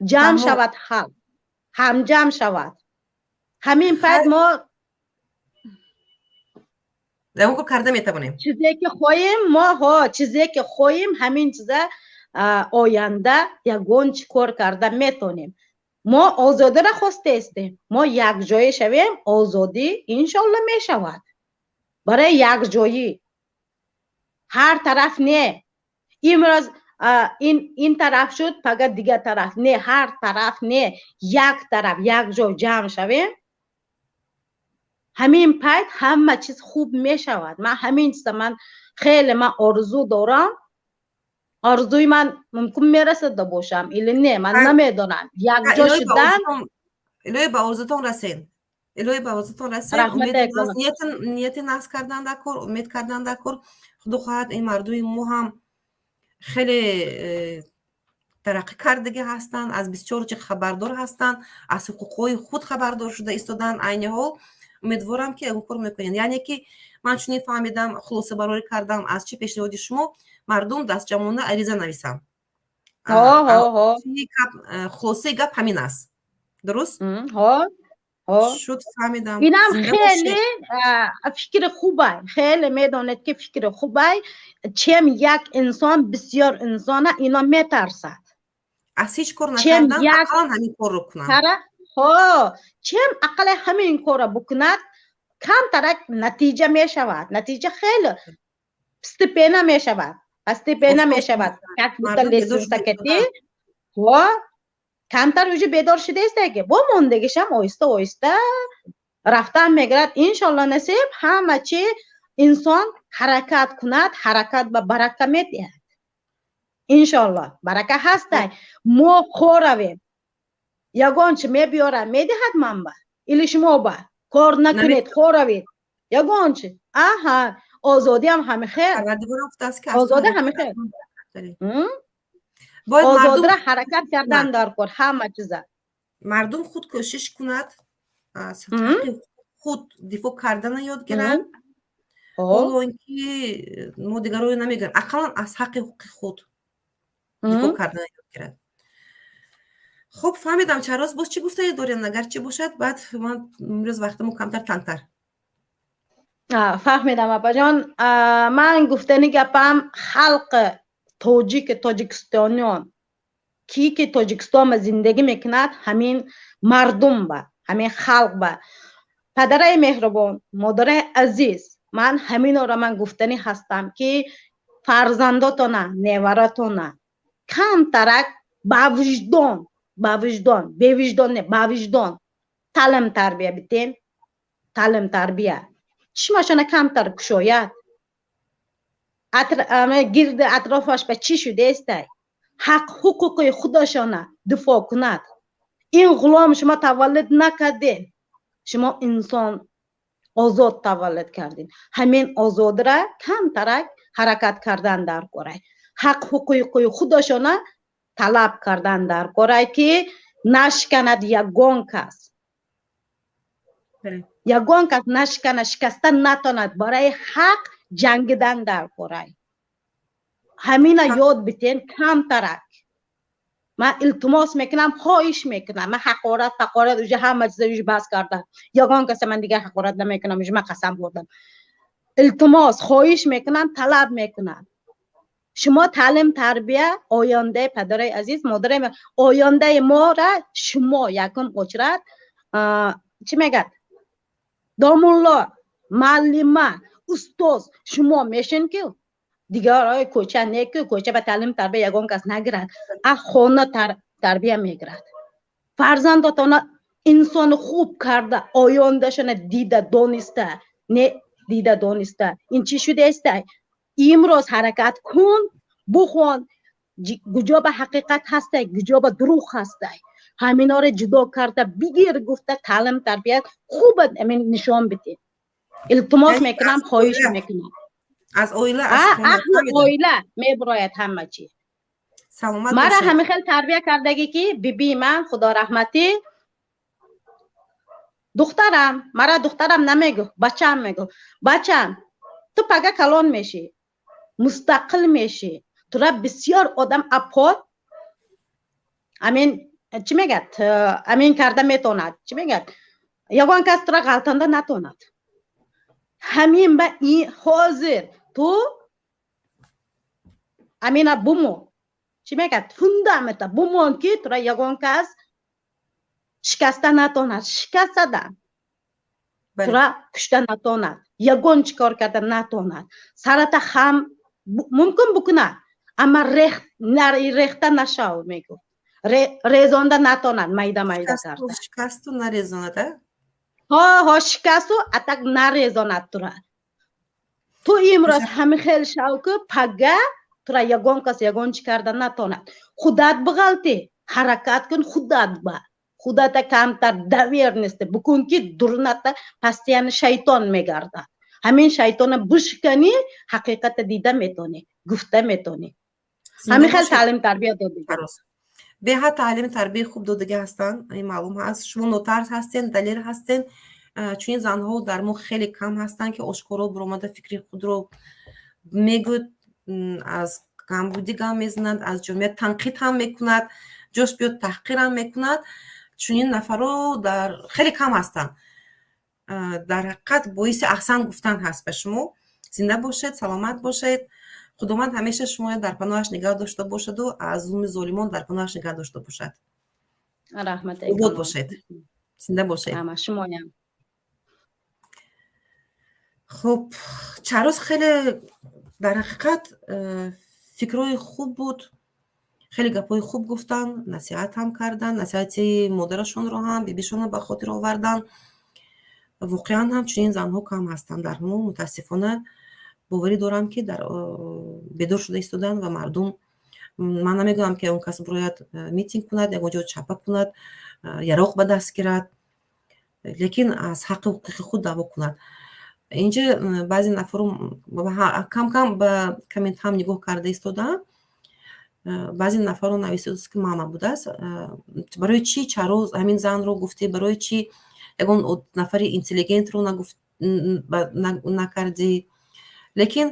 جمع شود خلق هم جمع شود همین پس ما اون کرده میتوانیم چیزی که خواهیم ما چیزی که خواهیم همین چیز آینده یگان چی کار کرده میتونیم ما آزادی را خواسته استیم ما یک جایی شویم آزادی انشالله میشود برای یک جایی هر طرف نه امروز این طرف شد پگه دیگه طرف نه هر طرف نه یک طرف یک جای جمع شویم همین پایت همه چیز خوب می شود من همین چیز من خیلی من آرزو دارم آرزوی من ممکن میرسد باشم ایلی نه من نمیدونم یک جا شدن الهی با آرزوتون رسین نیت نقص کردن در کار امید کردن در کار خدا خواهد این مردوی ما هم خیلی ترقی کردگی هستن از بسیار چه خبردار هستن از حقوقهای خود خبردار شده ایستادن عین حال امیدوارم که اون کار میکنین یعنی که من چنین فهمیدم خلاصه برای کردم از چی پیشنهاد شما مردم دست جمعونه عریضه نویسم خلاصه گپ همین است درست شد فهمیدم اینم خیلی فکر خوبه خیلی میدونید که فکر خوبه چم یک انسان بسیار انسانه اینا میترسد از هیچ کار نکردن اقلا همین کار رو کنن چم اقل همین کار بکند کم ترک نتیجه می شود نتیجه خیلی استپینه می شود استپینه می شود کت بوتا لیسون سکتی و کمتر وجه بیدار شده است که با موندگیش هم آیسته رفتن میگرد انشالله نصیب همه چی انسان حرکت کند حرکت به برکه میدهد انشالله برکه هسته ما خورویم یگان چه میبیاره میدهد منبع ایلی شما با کار نکنید خوروید یگان چه آزادی هم همه خیر آزادی همه خیر آزادی را حرکت کردن در کار همه چیزه مردم خود کوشش کند از حق خود دفاع کردن یاد گیرن حالا اینکه ما دیگر روی نمیگن اقلا از حق خود دفاع کردن یاد گیرن خب فهمیدم چراز باز چی گفته دارین اگر چی باشد بعد من امروز وقتمو کمتر تنتر فهمیدم ابا جان من گفتنی گپم خلق تاجیکستانیان که تاجیکستان زندگی میکند همین مردم با همین خلق با پدرای مهربان، مادرای عزیز، من همینا را من گفتنی هستم که فرزنداتونه، نیوراتونه کم ترک با وجدان، به وجدان نه، با وجدان تعلیم تربیه بیتین. تعلیم تربیه چشمشون کم تر کشاید، گرد اطرافش به چی شده است؟ حق حقوق خودشان دفاع کند. این غلام شما تولد نکردین، شما انسان آزاد تولد کردین. همین آزاد را کم ترک حرکت کردن در کاره، حق حقوق خودشان طلب کردن در کاره که نشکند یگان کس. یگان کس نشکند، شکستن نتواند برای حق جنگیدن در کاره. همین یاد بیتین کم ترک. من التماس میکنم، خواهش میکنم. من حقارت اوجه همه چیز اوجه بحث کردم. یگان کس من دیگه حقارت نمیکنم، اوجه من قسم بردم. التماس خواهش میکنم، طلب میکنم. شما تعلیم تربیه آینده پدرای عزیز، مادرای آینده ما را شما یکم اجرت چی میگه دامولا، معلمه، استاد شما میشین که دیگر آقای کوچه نیکی کوچه به تعلیم تربیه یگان کس نگیرد، خانه تربیه میگیرد. فرزنداتان انسان خوب کرده، آیندهشان دیده دانسته، نه دیده دانسته. این چی شده است؟ امروز حرکت کن، بخوان کجا به حقیقت هسته، کجا به دروغ هسته، همینا رو جدا کرده بگیر. گفته تعلیم تربیت خوب نشان بده. التماس میکنم، خواهش میکنم. از اویله اویله میبراید همه چی. مرا همه خیلی تربیه کردگی که بیبی من خدا رحمتی دخترم، مرا دخترم نمیگو، بچم میگو. بچم تو پگه کلان میشی، مستقل میشی، تو را بسیار آدم اپاد امین چی میگد امین کرده میتوند. چی میگد یگان کس تو را غلطانده نتوند. همین به این حاضر تو امین بومو چی میگد فوندامتا بومون که تو را یگان کس شکسته نتوند. شکسته تو را کشته نتوند، یگان چیکار کرده نتوند. سرت خم ممکن بکنه اما ریخته نشو. میگو ریزانده نتوند، میده کرده. شکستو نریزانده؟ ها شکستو اتک نریزاند تو را. تو امروز همه خیلی شوکه پگه تو را یگان کس یگان چی کرده نتوند. خودت بغلطی حرکت کن، خودت کمتر دویر نیست بکن که درنت پستیان شیطان میگرده. همین شیطان بشکنی حقیقت دیده میتونی، گفته میتونی. همین خیلی تعلیم تربیه دادی. به ها تعلیم تربیه خوب دادگی هستن، این معلوم هست. شما نوتر هستین، دلیل هستین، چون زنها در مو خیلی کم هستن که اشکارا برآمده فکری خود رو میگوید، از کمبودی گام میزنند، از جمعه تنقید هم میکند، جوش بیاد تحقیر هم میکند. چون این نفرها در خیلی کم هستن. در حقیقت باعث احسان گفتن هست به شما. زنده باشید، سلامت باشید. خداوند همیشه شما در پناهش نگاه داشته باشد و از ظلم ظالمان در پناهش نگاه داشته باشد. رحمت بود باشید. زنده باشید. همه شما هم. خب چروز خیلی در حقیقت فکرای خوب بود، خیلی گپای خوب گفتن، نصیحت هم کردن، نصیحت مادرشون رو هم بیبیشون رو به خاطر آوردن. واقعا هم چنین زنها کم هستن در ما. متاسفانه باوری دارم که در بیدار شده ایستادن و مردم، من نمیگم که اون کس باید میتینگ کند یا اونجا چپه کند، یراق به دست گیرد، لیکن از حق حقوق خود دعوا کند. اینجا بعضی نفر کم کم به کامنت هم نگاه کرده ایستادن. بعضی نفر رو نوشته است که ماما بوده است، برای چی چروز همین زن رو گفتی، برای چی اون نفر اینتلیجنت رو نگفت نکردی. لیکن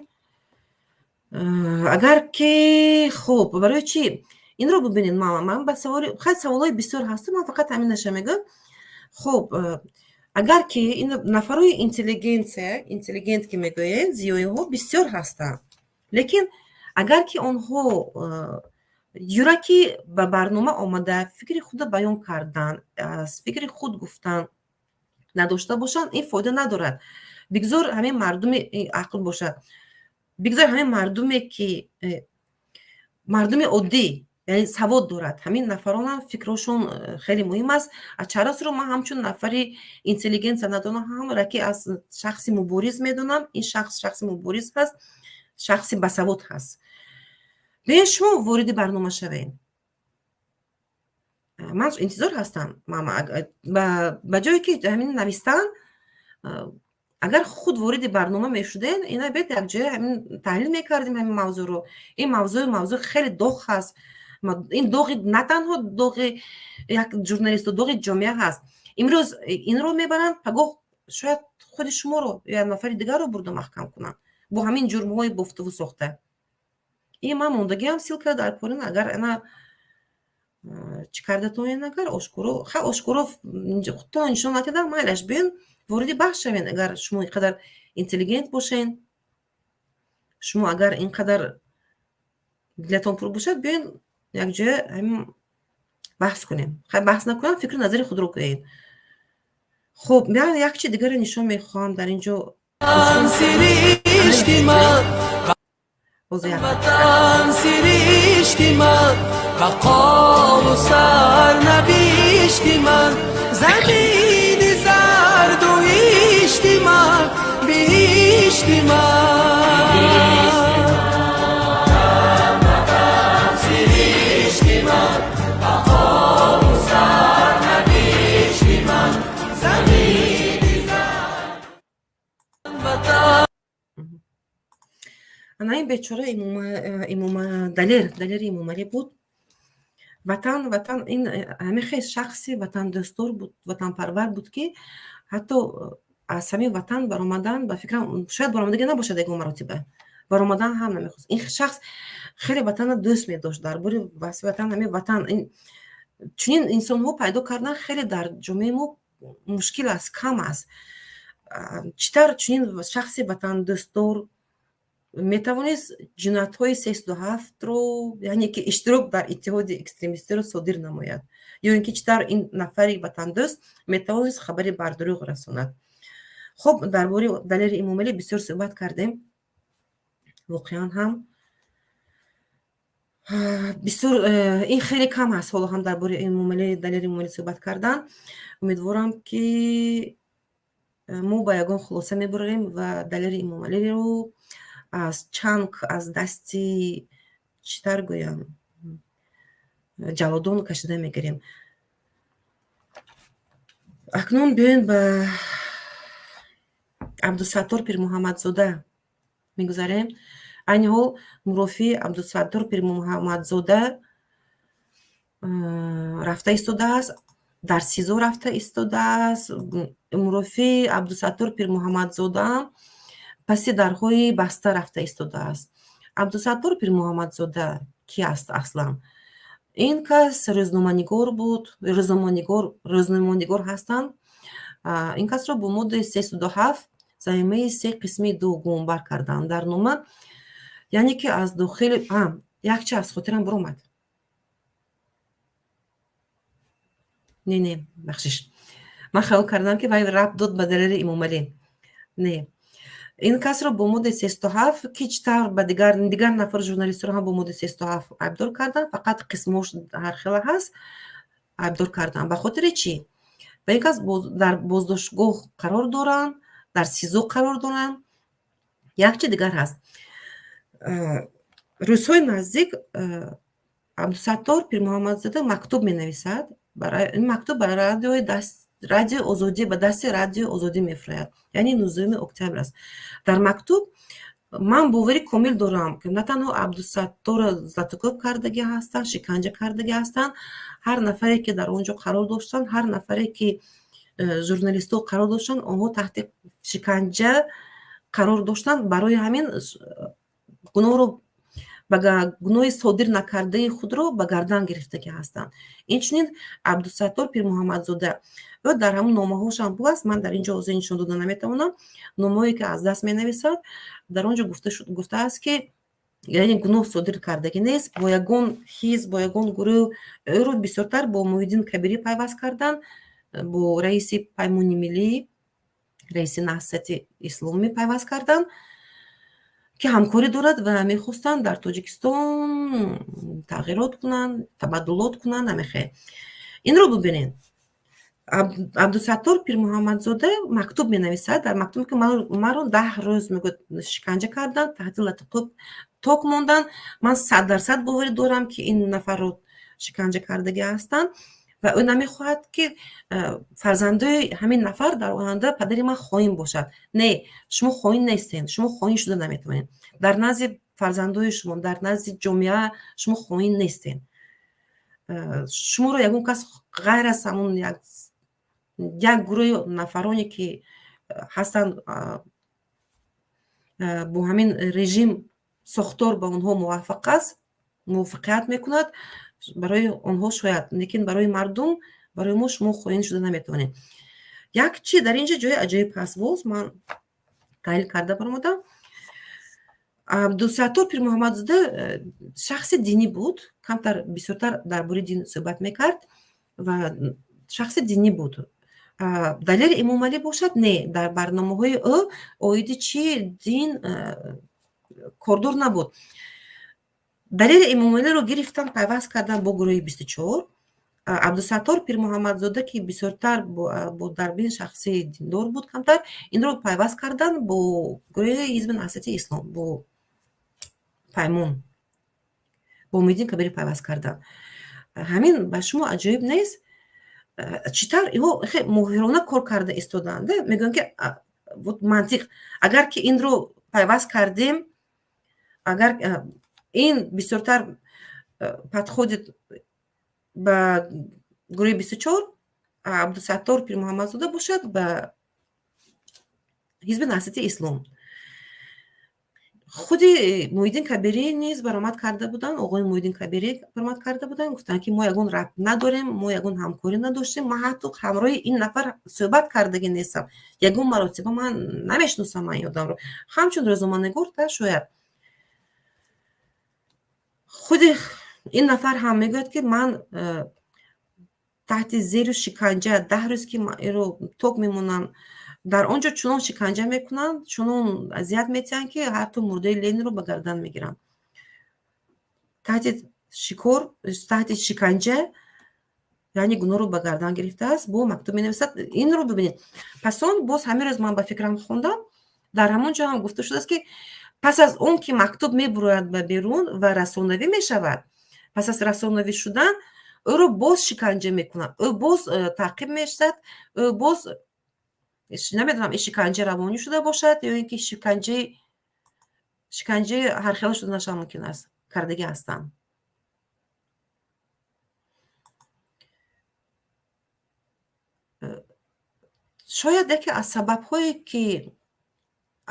اگر که خب برای چی این رو ببینید ماما، من با خیلی سوالای بسیار هست، من فقط همین نشه میگم. خب اگر که این نفرای اینتلیجنت که میگوین زیادی ها بسیار هستن، لیکن اگر که اونها یورکی به برنامه آمده فکر خود بیان کردن، از فکر خود گفتن، надошта бошанд, ин фоида надорад. бигзор ҳамин мардуми ақл бошад, бигзор ҳамин мардуме ки мардуми оддӣ, яъне савод дорад, ҳамин нафаронам фикрҳошон хеле муҳим аст. чарасро ман ҳамчун нафари интеллигентсия надонам, ҳамра ки аз шахси мубориз медонам, ин шахси мубориз ҳаст, шахси басавод ҳаст. биёед шумо вориди барнома шавед. ман интизор ҳастам ба ҷое ки ҳамин навистан, агар худ вориди барнома мешуден, ина бед якҷоя ҳамин таҳлил мекардем ҳамин мавзӯъро. Ин мавзӯъ хеле доғ ҳаст. ин доғи на танҳо доғи як журналисту, доғи ҷомеа ҳаст. имрӯз инро мебаранд, пагоҳ шояд худи шуморо ё нафари дигарро бурда маҳкам кунанд бо ҳамин ҷурмҳои бофтаву сохта. ин ман мондагиам сил карда дар порин, агар ана чӣ карда тоен, агар ошкоро то нишон накарда, майлаш биён вориди баҳс шавен. агар шумо инқадар интеллигент бошен, шумо агар инқадар дилатон пур бошад, биён якҷоя ҳамин баҳс кунем. баҳс накунам, фикру назари худро гӯед. хуб, ман як чи дигаре нишон мехоҳам дар ин ҷо. ана ин бечора далери имомалӣ буд. ватан ин ҳамин хел шахси ватандӯстдор буд, ватанпарвар буд ки ҳатто аз ҳамин ватан баромадан, ба фикрам шояд баромадагӣ набошад ягон маротиба, баромадан ҳам намехост. ин шахс хеле ватанро дӯст медошт. дар бори васфи ватан, ҳамин ватан, чунин инсонҳо пайдо кардан хеле дар ҷомеаи мо мушкил аст, кам аст. читар чунин шахси ватандӯстдор метавонист ҷиноятҳои 307ро, яъне ки иштирок дар иттиҳоди экстремистиро содир намояд, ё ин ки читар ин нафари ватандӯст метавонист хабари бар дурӯғ расонад. хуб, дар бори далери имомалӣ бисёр суҳбат кардем. воқеан ҳам бисёр ин хеле кам аст ҳоло ҳам дар бори имомалӣ, далери имомалӣ суҳбат кардан. умедворам ки мо ба ягон хулоса мебарем ва далери имомалиро аз чанг, аз дасти читар гӯям ҷалодон кашида мегирем. акнун биёем ба абдусаттор пирмуҳаммадзода мегузарем. айни ҳол мурофии абдусаттор пирмуҳаммадзода рафта истодааст, дар СИЗО рафта истодааст. мурофии абдусаттор пирмуҳаммадзодаам паси дарҳои баста рафта истодааст. абдусаттор пирмуҳаммадзода ки аст аслан? ин кас рӯзноманигор буд, рӯзноманигор ҳастанд. ин касро бо моддаи 307 заимаи 3 қисми 2 гумонбар карданд дар нома, яъне ки аз дохили якча аз хотирам биромад. не бахшиш, ман хаёл кардам ки вай рабт дод ба далери имомалӣ. не, ин касро бо моддаи 307 ки читар ба дигар нафар журналистро ҳам бо моддаи 307 айбдор карданд, фақат қисмош ҳар хела ҳаст, айбдор карданд. ба хотири чӣ? ба ин кас дар боздоштгоҳ қарор доранд, дар СИЗО қарор доранд. як чи дигар ҳаст. рӯзҳои наздик абдусаттор пирмуҳаммадзода мактуб менависад. ин мактуб ба радиои озодӣ, ба дасти радиои озодӣ мефирояд, яъне 19 октябр аст. дар мактуб ман боварӣ комил дорам ки на танҳо абдусатторро затукӯб кардагӣ ҳастанд, шиканҷа кардагӣ ҳастанд. ҳар нафаре ки дар он ҷо қарор доштанд, ҳар нафаре ки журналистҳо қарор доштанд, онҳо таҳти шиканҷа қарор доштанд. барои ҳамин гуноҳи содир накардаи худро ба гардан гирифтагӣ ҳастанд. инчунин абдусаттор пирмуҳаммадзода ӯ дар ҳамон номаҳошам бу аст. ман дар ин ҷо ҳозир нишон дода наметавонам. номаҳое ки аз даст менависад, дар он ҷо гуфтааст ки яъне гуноҳ содир кардагӣ нест. бо ягон ҳизб, бо ягон гурӯҳ ӯро бисёртар бо Муҳиддин Кабирӣ пайваст кардан. бо раиси паймони миллӣ, раиси наҳсати исломӣ пайваст карданд, ки ҳамкорӣ дорад ва мехостанд дар Тоҷикистон тағйирот кунанд, табаддулот кунанд. Намехе инро бубинед. Абдусаттор Пирмуҳаммадзода мактуб менависад. Дар мактубе ки маро 10 рӯз мегӯяд шиканҷа карданд, таҳти латиқоб ток монданд. Ман 100% боварӣ дорам ки ин нафарро шиканҷа кардагӣ ҳастанд ва ӯ намехоҳад ки фарзандои ҳамин нафар дар оянда падари ман хоин бошад. Не, шумо хоин нестед, шумо хоин шуда наметавонед. Дар назди фарзандои шумо, дар назди ҷомеа шумо хоин нестед. Шуморо ягон кас ғайр аз ҳамун як гурӯҳи нафароне ки ҳастанд бо ҳамин режим сохтор ба онҳо муваффақият мекунад, барои онҳо шояд, лекин барои мардум, барои мо шумо хоин шуда наметавонед. Як чи дар ин ҷо ҷои аҷоиб ҳаст. Боз ман таҳлил карда баромадам. Абдусаттор Пирмуҳаммадзода шахси динӣ буд, камтар бисёртар дар бораи дин суҳбат мекард ва шахси динӣ буд. Далери Имомалӣ бошад, не, дар барномаҳои ӯ оиди чи дин кордор набуд. Далери Имомалиро гирифтан, пайваст кардан бо гурӯҳи 24. Абдусаттор Пирмуҳаммадзода ки бисёртар бо дарбин шахси диндор буд, камтар инро пайваст кардан бо гурӯҳи ҳизби наҳсати ислом, бо паймон, бо Муҳиддин Кабирӣ пайваст кардан. Ҳамин ба шумо аҷоиб нест? Чӣ тавр иҳо моҳирона кор карда истоданд? Мегӯям ки вот мантиқ, агар ки инро пайваст кардем, агар ин бисёртар подходит ба гурӯҳи 24, Абдусаттор Пирмуҳаммадзода бошад ба ҳизби наҳсати ислом. худи Муҳиддин Кабирӣ низ баромад карда буданд, оғои Муҳиддин Кабирӣ баромад карда буданд, гуфтанд ки мо ягон рабт надорем, мо ягон ҳамкорӣ надоштем, ман ҳатто ҳамроҳи ин нафар суҳбат кардагӣ нестам, ягон маротиба ман намешиносам ман ёдамро, ҳамчун рӯзноманигор та шояд. худи ин нафар ҳам мегӯяд ки ман таҳти зеру шиканҷа 10 рӯз ки инро ток мемонам, дар он ҷо чунон шиканҷа мекунанд, чунон азият метиҳанд ки ҳатто мурдаи Ленинро ба гардан мегиранд. Таҳти шикор, таҳти шиканҷа, яъне гуноҳро ба гардан гирифтааст, бо мактуб менависад. Инро бибинед. Пас он боз ҳамин рӯз ман ба фикрам хондам, дар ҳамон ҷо ҳам гуфта шудааст ки пас аз он ки мактуб мебурояд ба берун ва расонавӣ мешавад, пас аз расонавӣ шудан ӯро боз шиканҷа мекунад, ӯ боз таъқиб мешавад, ӯ боз намедонам ин шиканҷа равонӣ шуда бошад ё ин ки шиканҷаи ҳархела шуда нашавад мумкин аст, кардагӣ ҳастанд. шояд яке аз сабабҳое ки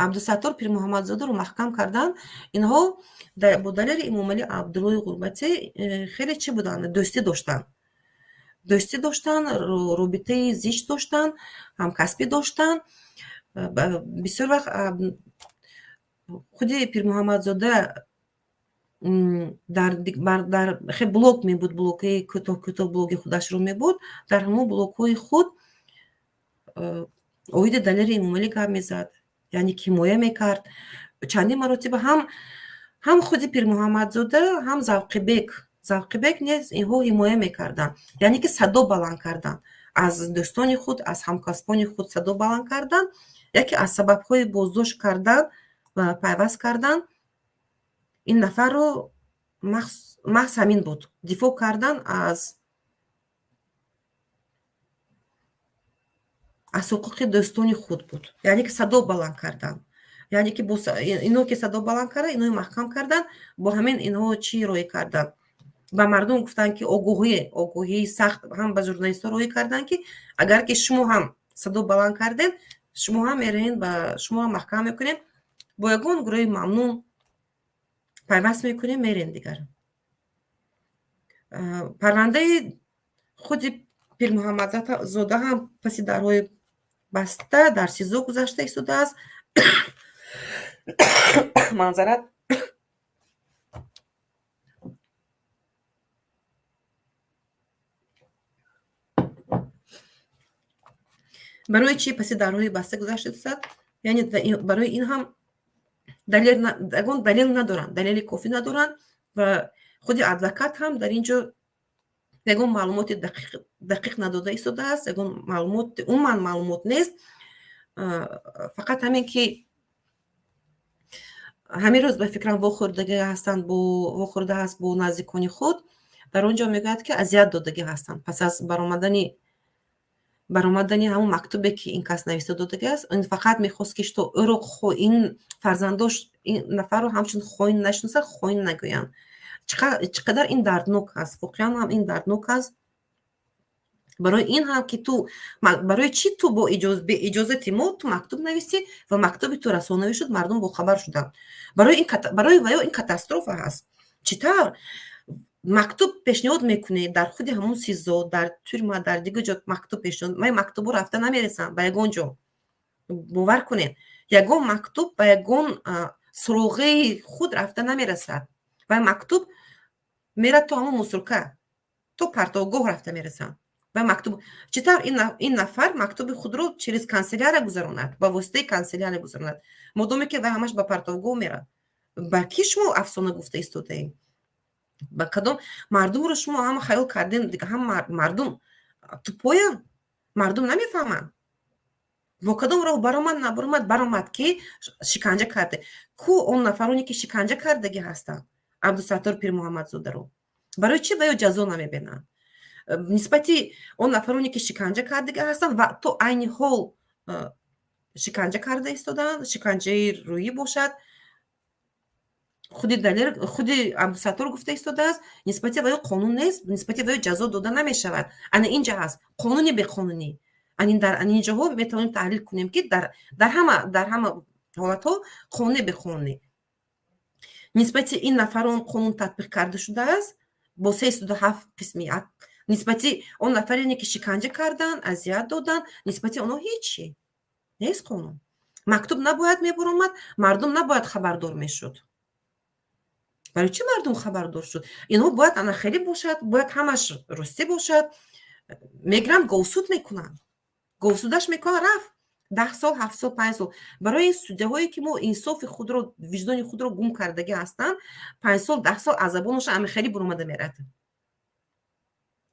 Абдусаттор Пирмуҳаммадзодаро маҳкам карданд, инҳо бо далери Имомалӣ Абдуллои Ғурбатӣ хеле чӣ буданд, дӯстӣ доштанд, робитаи зишт доштанд, ҳамкасбӣ доштанд. Бисёр вақт худи Пирмуҳаммадзода дар блог мебуд, блогҳои кӯтоҳ блоги худашро мебуд, дар ҳамон блогҳои худ оиди далери Имомалӣ гап мезад, яъне ҳимоя мекард. Чандин маротиба ҳам худи Пирмуҳаммадзода, ҳам Завқибек низ инҳо ҳимоя мекарданд, яъне ки садо баланд карданд, аз дӯстони худ, аз ҳамкасбони худ садо баланд карданд. Яке аз сабабҳои боздошт кардан ва пайваст кардан ин нафарро маҳз ҳамин буд, дифоъ кардан аз ҳуқуқи дӯстони худ буд, яъне ки садо баланд кардан, яъне ки ино ки садо баланд кардан, инои маҳкам кардан, бо ҳамин инҳо чӣ роӣ кардан? Ба мардум гуфтанд ки огоҳии сахт, ҳам ба журналистҳо роӣ кардан ки агар ки шумо ҳам садо баланд кардем, шумо ҳам меравед ба шумо ҳам маҳкам мекунем, бо ягон гурӯҳи мамнун пайваст мекунем, мерем дигар. Парвандаи худи Пирмуҳаммадзода ҳам паси дарҳои баста дар СИЗО гузашта истодааст. Манзарат برای چی پس درهای بسته گذاشته است؟ یعنی برای این هم دلیل ندارن، دلیل کافی ندارن و خود ادوکات هم در اینجا یگان معلومات دقیق نداده ایستاده است. یگان معلومات معلومات نیست، فقط همین که همین روز به فکرم واخوردگی هستند، واخورده هست با نزدیکان خود. در اونجا میگوید که اذیت دادگی هستند. پس از برآمدنی همون مکتوبی که این کس نوشته دادگی است، این فقط میخواست که تو او رو این فرزنداش این نفر رو همچون خواهین نشناسه، خواهین نگوین. چقدر این دردناک است، واقعا هم این دردناک است. برای این هم که تو برای چی تو به اجازه ما تو مکتوب نویسی و مکتوب تو رسانه‌ای شد، مردم با خبر شدن. برای این کاتاستروفه هست. چطور مکتوب پیشنهاد میکنه در خود همون سیزو، در تورما، در دیگه جا مکتوب پیشنهاد، من مکتوب رفته نمیرسم به یگان جا. باور کنین یگان مکتوب به یگان سروغه خود رفته نمیرسد و مکتوب میره تو همون مسروکه، تو پرتوگاه رفته میرسن و مکتوب. چطور این نفر مکتوب خود رو چریز کانسلیار گذراند، با واسطه کانسلیار گذراند، مدامی که و همش به پرتوگاه میره. با کی شما افسانه گفته ایستاده این؟ با کدام مردم رو شما هم خیال کردین دیگه؟ هم مردم تو پاین، مردم نمیفهمن با کدام رو برآمد که شکنجه کرده. کو اون نفرانی که شکنجه کردگی هستن عبدالستار پیر محمد زاده رو برای چی ویا جزا نمیبینن؟ نسبتی اون نفرانی که شکنجه کردگی هستن و تو عین حال شکنجه کرده ایستادن، شکنجه رویی باشد، خودی عبدالستار گفته ایستاده است نسبتی ویا قانون نیست، نسبتی ویا جزا داده نمیشود. انا اینجا هست قانونی به قانونی. در اینجا ها میتونیم تحلیل کنیم که در همه حالت ها قانونی به قانونی نسبتی این نفران قانون تطبیق کرده شده است با 307 قسمیت. نسبتی اون نفرانی که شکنجه کردن، اذیت دادن، نسبتی اونا هیچی نیست. قانون مکتوب نباید میبرامد، مردم نباید خبردار میشد. برای چی مردم خبردار شد؟ اینها باید انخیلی باشد، باید همش راستی باشد. میگرن گوسود میکنن، گوسودش میکنن رفت 10 سال 7 سال 5 سال. برای سوده هایی که ما انصاف خود رو، وجدان خود رو گم کردگی هستن، 5 سال 10 سال از زبانش انخیلی برآمده میرد.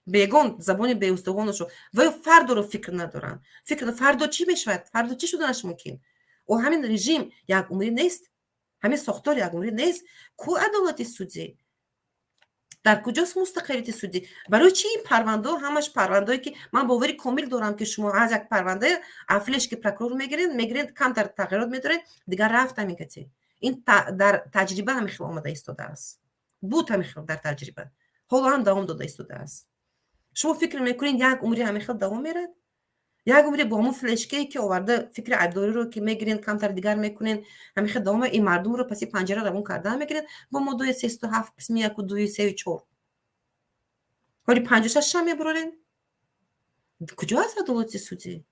بیگان زبان بی‌استوانشو و فرد رو فکر ندارن. فکر فردا چی میشود؟ فردا چی شدنش ممکن؟ و همین رژیم یک عمری نیست، همین ساختار یک عمری نیست. کو عدالت سودی؟ در کجاست مستقلیت سودی؟ برای چی این پرونده همش پرونده‌ای که من باوری کامل دارم که شما از یک پرونده افلش که پروکرور میگیرین کم تر تغییرات میدارین دیگر رفت میگه. این در تجربه هم خیلی آمده ایستاده است، بود هم خیلی در تجربه حالا هم دوام داده ایستاده است. شما فکر میکنین یک عمری همیشه دوام میره؟ یک عمری با همون فلشکی که آورده فکر عدالتی رو که میگیرین کمتر دیگر میکنین همیشه دوام این مردم رو پس پنجره روون کرده میگیرین با ماده 307 قسمی 1 و 2 3 و 4 ولی 56 هم میبرین. کجا هست عدالت سودی؟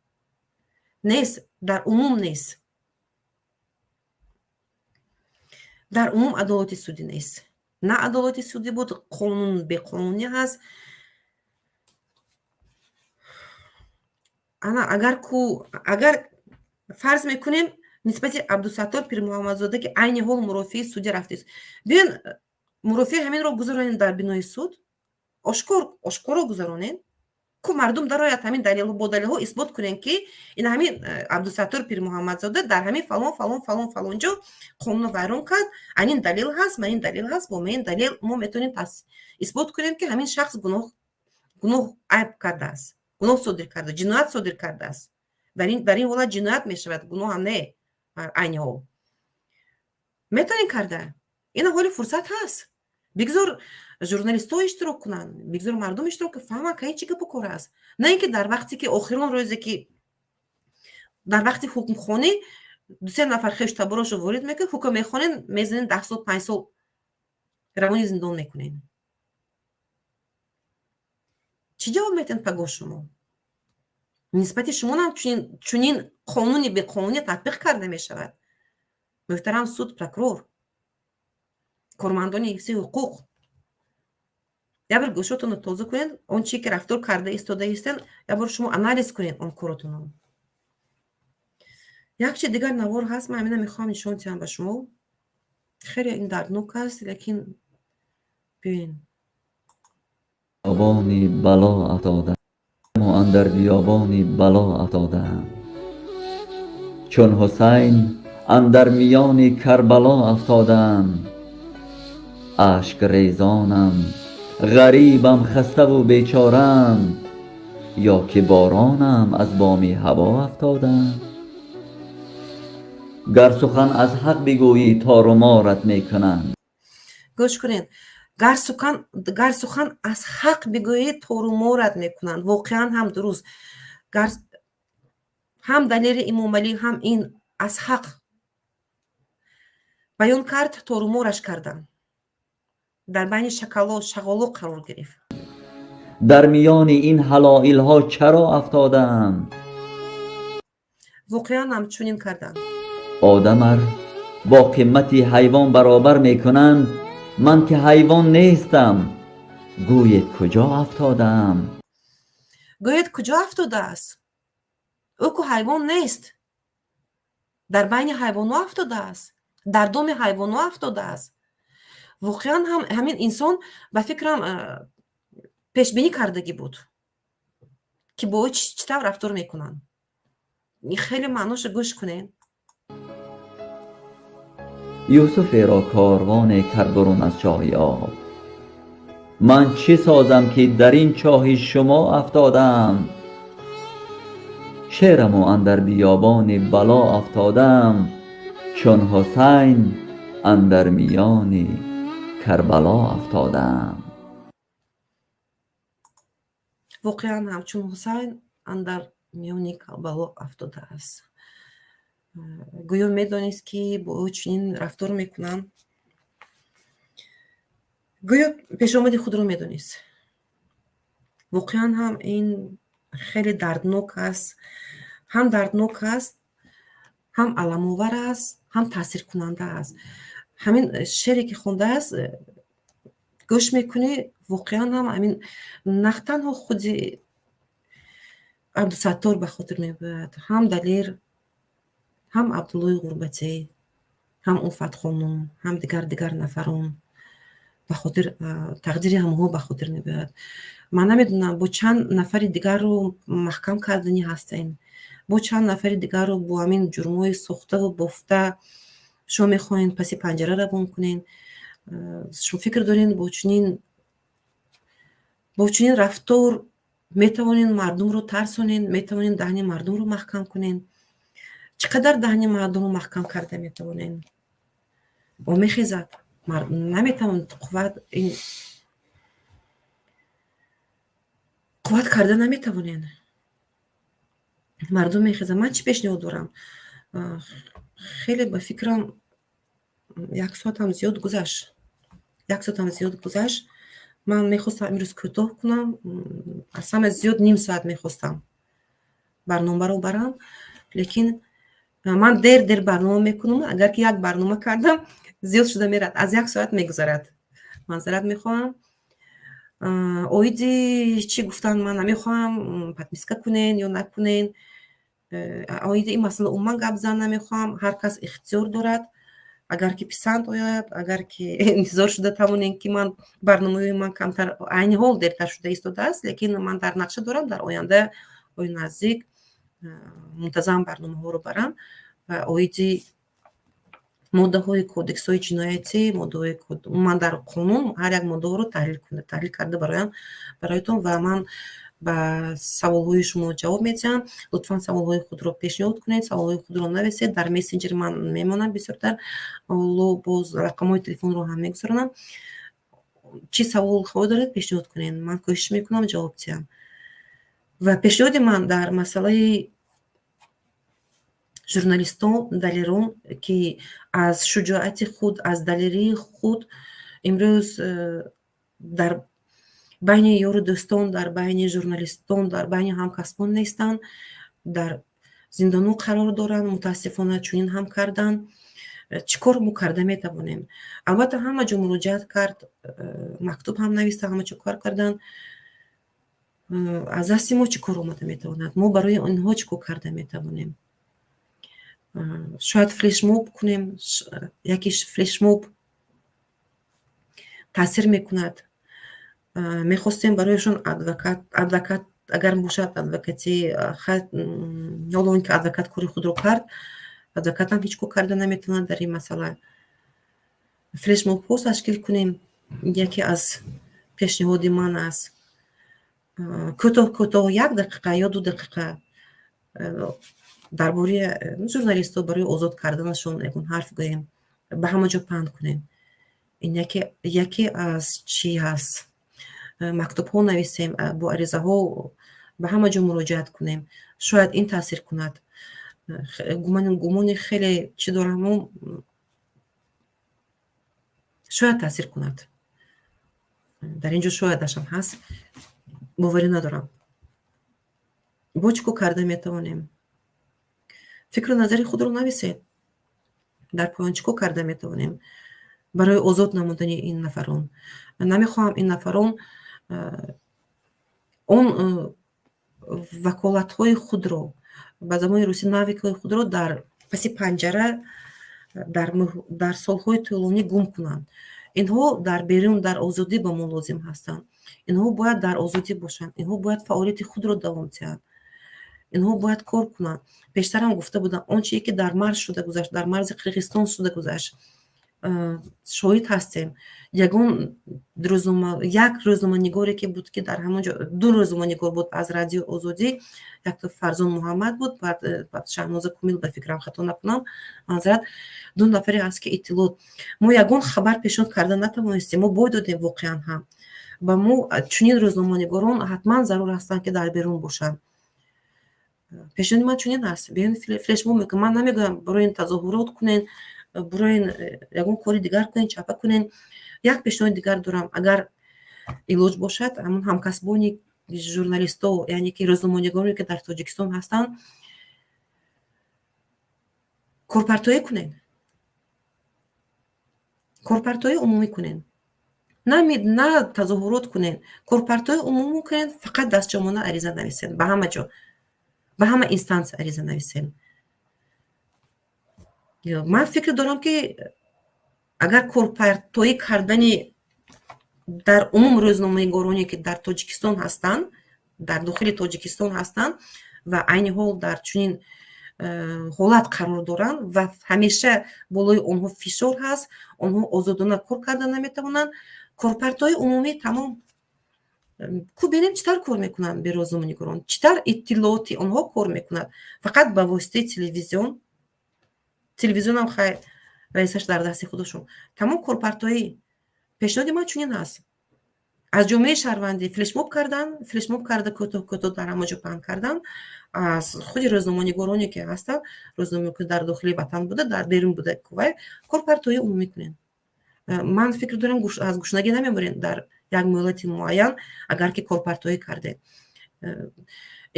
نیست، در عموم نیست، در عموم عدالت سودی نیست. نه عدالت سودی بود، قانون به قانونی هست. اگر فرض میکنیم نسبت عبدالستار پیر محمد زاده که عین حال مرافع سودی رفته است، بیاین مرافع همین رو گذارین در بینای سود، آشکار گذارونین که مردم در آیت همین دلیل با دلیل ها اثبات کنین که این همین عبدالستار پیر محمد زاده در همین فلان جا قانون ویران کرد، این دلیل هست، من این دلیل هست، با این دلیل ما میتونیم اثبات کنیم که همین شخص گناه عیب کرده است، گناه صادر کرده، جنایت صادر کرده است. در این حالت جنایت میشود، گناه هم نه. عین حال میتونین کرده. این حال فرصت هست. بگذار ژورنالیست ها اشتراک کنن، بگذار مردم اشتراک فهمن که این چی گپ کار است. نه اینکه در وقتی که آخرین روزی که در وقتی حکم خونی 2-3 نفر خیش تبارش وارد میکنه، حکم میخونین میزنین 10 سال 5 سال روانی زندان میکنین. چی جواب میتین پگاه شما؟ نسبت شما هم چنین قانونی به قانونی تطبیق کرده میشود. محترم سود، پروکرور، کارمندان حفظ حقوق، یا بر گوشتون رو تازه کنین، اون چی که رفتار کرده ایستاده هستین، یا بر شما انالیز کنین اون کارتون. یک چیز دیگر نوار هست، من همینه میخوام نشون بدم به شما. خیلی این دردناک است، لیکن ببین. بیابانی بلا افتادم و اندر بیابانی بلا افتادم، چون حسین اندر میان کربلا افتادم. اشک ریزانم غریبم خسته و بیچارم، یا که بارانم از بامی هوا افتادم. گر سخن از حق بگویی تار و مارت میکنند. گوش کنین، گر سخن از حق بگویی تار و مارت میکنند. واقعا هم درست. هم دلیل امام علی هم این از حق بیان کرد، تار و مارش کردن. در بین شغالو قرار گرفت. در میان این حلائل ها چرا افتادم؟ واقعا هم چنین کردن. آدم با قیمتی حیوان برابر میکنند، من که حیوان نیستم. گوید کجا افتادم؟ گوید کجا افتاده است؟ او که حیوان نیست، در بین حیوان ها افتاده است، در دام حیوان ها افتاده است. واقعا هم همین انسان به فکرم پیش بینی کردگی بود که با او چطور رفتار میکنن. خیلی معناش گوش کنین. یوسف را کاروان کرد برون از چاه آب، من چه سازم که در این چاه شما افتادم. شعرم و اندر بیابان بلا افتادم، چون حسین اندر میان کربلا افتادم. واقعا هم چون حسین اندر میان کربلا افتاده است. گویا میدانست که با او چنین رفتار میکنن. گویا پیش آمد خود رو میدانست. واقعا هم این خیلی دردناک است. هم دردناک است، هم علم‌آور است، هم تاثیر کننده است. همین شعری که خونده است گوش میکنی، واقعا هم همین نختن خود عبدالستار به خاطر میبود، هم دلیر، هم عبدالله غربتی، هم افت خانم، هم دیگر نفران به خاطر تقدیر همه به خاطر میبود. من نمیدونم با چند نفر دیگر رو محکم کردنی هستین، با چند نفر دیگر رو با همین جرمای سوخته و بافته شما میخواین پسی پنجره روان کنین. شما فکر دارین با چنین رفتار میتوانین مردم رو ترسونین، میتوانین دهن مردم رو محکم کنین. چقدر دهن مردم رو محکم کرده میتوانین و میخیزد نمیتوان قوت کرده نمیتوانین. مردم میخیزد. من چی پیشنهاد دارم؟ خیلی به فکرم 1 ساعت هم زیاد گذشت. من میخواستم امروز کوتاه کنم، اصلا زیاد نیم ساعت میخواستم برنامه رو برم، لیکن من دیر برنامه میکنم. اگر که یک برنامه کردم زیاد شده میرد، از 1 ساعت میگذرد. معذرت میخوام. اویدی چی گفتن من نمیخوام پتمیسکه کنین یا نکنین. اویدی این مسئله من گپ زدن نمیخوام. هر کس اختیار دارد. اگر که پسند آید، اگر که انتظار شده توانین که من برنامه من کمتر عین حال دیرتر شده ایستاده است، لیکن من در نقشه دارم در آینده نزدیک منتظم برنامه ها رو برم و اویدی ماده های کودکس های جنایتی، من در قانون هر یک ماده رو تحلیل کرده برایتون و من با سوال های شما جواب میدم. لطفا سوال های خود رو پیشنهاد کنید، سوال های خود رو نویسید. در مسنجر من میمونم بسیارتر، باز رقم های تلفن رو هم میگذارم. چی سوال خود دارید پیشنهاد کنید، من کوشش میکنم جواب بدم. و پیشنهاد من در مسئله ژورنالیستان دلیران که از شجاعت خود، از دلیری خود امروز در بین یار دوستان، در بین ژورنالیستان، در بین همکسبان نیستند، در زندانو قرار دارند. متاسفانه چنین هم کردن. چیکار ما کرده میتوانیم؟ البته همه جا مراجعت کرد، مکتوب هم نوشته، همه چی کار کردن. از دست ما چیکار اومده میتواند؟ ما برای آنها چیکار کرده میتوانیم؟ шояд флешмоб кунем, якиш флешмоб таъсир мекунад. Мехостем барояшон адвокат агар бошад адвокати ҳоло он ки адвокат кори худро кард, адвокатам ҳеҷ кор карда наметавонад дар ин масъала. флешмобҳо ташкил кунем. Яке аз пешниҳоди ман аст. Кӯтоҳ 1 дақиқа ё 2 дақиқа дар бораи журналистҳо барои озод карданашон ягон ҳарф гӯем, ба ҳама ҷо паҳн кунем. Ин яке аз чӣ ҳаст. Мактубҳо нависем, бо аризаҳо ба ҳама ҷо муроҷиат кунем. Шояд ин таъсир кунад. Гумони хеле чӣ дораму шояд таъсир кунад. Дар ин ҷо шоядашам ҳаст. боварӣ надорам. бо чӣ кор карда метавонем? фикру назари худро нависед. дар поён чӣ кор карда метавонем барои озод намудани ин нафарон? Намехоҳам ин нафарон он ваколатҳои худро, ба забони русӣ навикҳои худро дар паси панҷара дар солҳои тӯлонӣ гум кунанд. Инҳо дар берун, дар озодӣ ба мо лозим ҳастанд. Инҳо бояд дар озодӣ бошанд. Инҳо бояд фаъолияти худро давом диҳанд. Инҳо бояд кор кунанд. Пештарам гуфта будам, он чие ки дар марз шуда гузашт, дар марзи Қирғизистон шуда гузашт, шоҳид ҳастем. Як рӯзноманигоре ки буд ки дар ҳамон ҷо, 2 рӯзноманигор буд аз радиои Озодӣ, якто Фарзон Муҳаммад буд, баъд Шаҳноза Кумил, ба фикрам хато накунам, манзарат 2 нафаре аст ки иттилоъ. Мо ягон хабар пешниҳод карда натавонистем. Мо бой додем воқеан ҳам. Ба мо чунин рӯзноманигорон ҳатман зарур ҳастанд ки дар берун бошанд. пешниҳоди ман чунин аст. биён флешмоб мекунем. Ман намегӯям барои тазоҳурот кунен, барои ягон кори дигар кунен, чапа кунен. Як пешниҳоди дигар дорам. Агар илоҷ бошад, ҳамон ҳамкасбони журналистҳо, яъне ки рӯзноманигоре ки дар Тоҷикистон ҳастанд, корпартоӣ кунен. Корпартоии умумӣ кунен. На тазоҳурот кунен. Корпартоии умумӣ кунен, фақат дастҷамона ариза нависен. Ба ҳама ҷо, ба ҳама инстансия ариза нависен. Ман фикр дорам ки агар корпартоӣ кардани дар умум рӯзноманигороне ки дар Тоҷикистон ҳастанд, дар дохили Тоҷикистон ҳастанд ва айни ҳол дар чунин ҳолат қарор доранд ва ҳамеша болои онҳо фишор ҳаст, онҳо озодона кор карда наметавонанд, корпартоии умумӣ тамом. Ку бинем чӣ тавр кор мекунанд берӯзноманигорон, чӣ тавр иттилооти онҳо кор мекунад. Фақат ба воситаи телевизион. Телевизионам хайр, раисаш дар дасти худошон. Тамом корпартоӣ. пешниҳоди ман чунин аст. аз ҷомеаи шаҳрвандӣ флешмоб карда кӯтоҳ дар ҳама ҷо паҳн кардан, аз худи рӯзноманигороне ки ҳастанд, рӯзноманигор дар дохили ватан буда, дар берун буда, корпартоии умумӣ кунен. Ман фикр дорам аз гушнагӣ намебарен дар як муҳлати муайян, агар ки корпартоӣ кардед.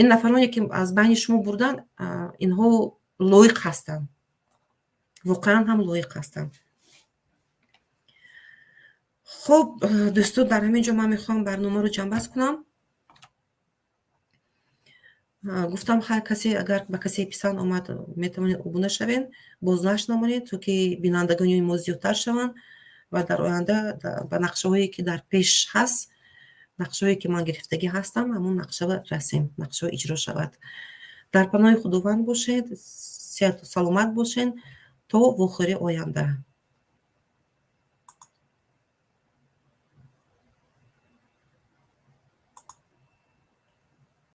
Ин нафароне ки аз байни шумо бурданд, инҳо лоиқ ҳастанд. воқеан ҳам лоиқ ҳастанд. хуб, дӯстон, дар ҳамин ҷо ман мехоҳам барномаро ҷамъбаст кунам. гуфтам ҳар касе агар ба касе писанд омад, метавонед обуна шавен, бознаш намонед, то ки бинандагони мо зиёдтар шаванд ва дар оянда ба нақшаҳое ки дар пеш ҳаст, нақшаҳое ки ман гирифтагӣ ҳастам, ҳамон нақшаҳо расем, нақшаҳо иҷро шавад. дар паноҳи худованд бошед, сеҳату саломат бошед то вохӯри оянда.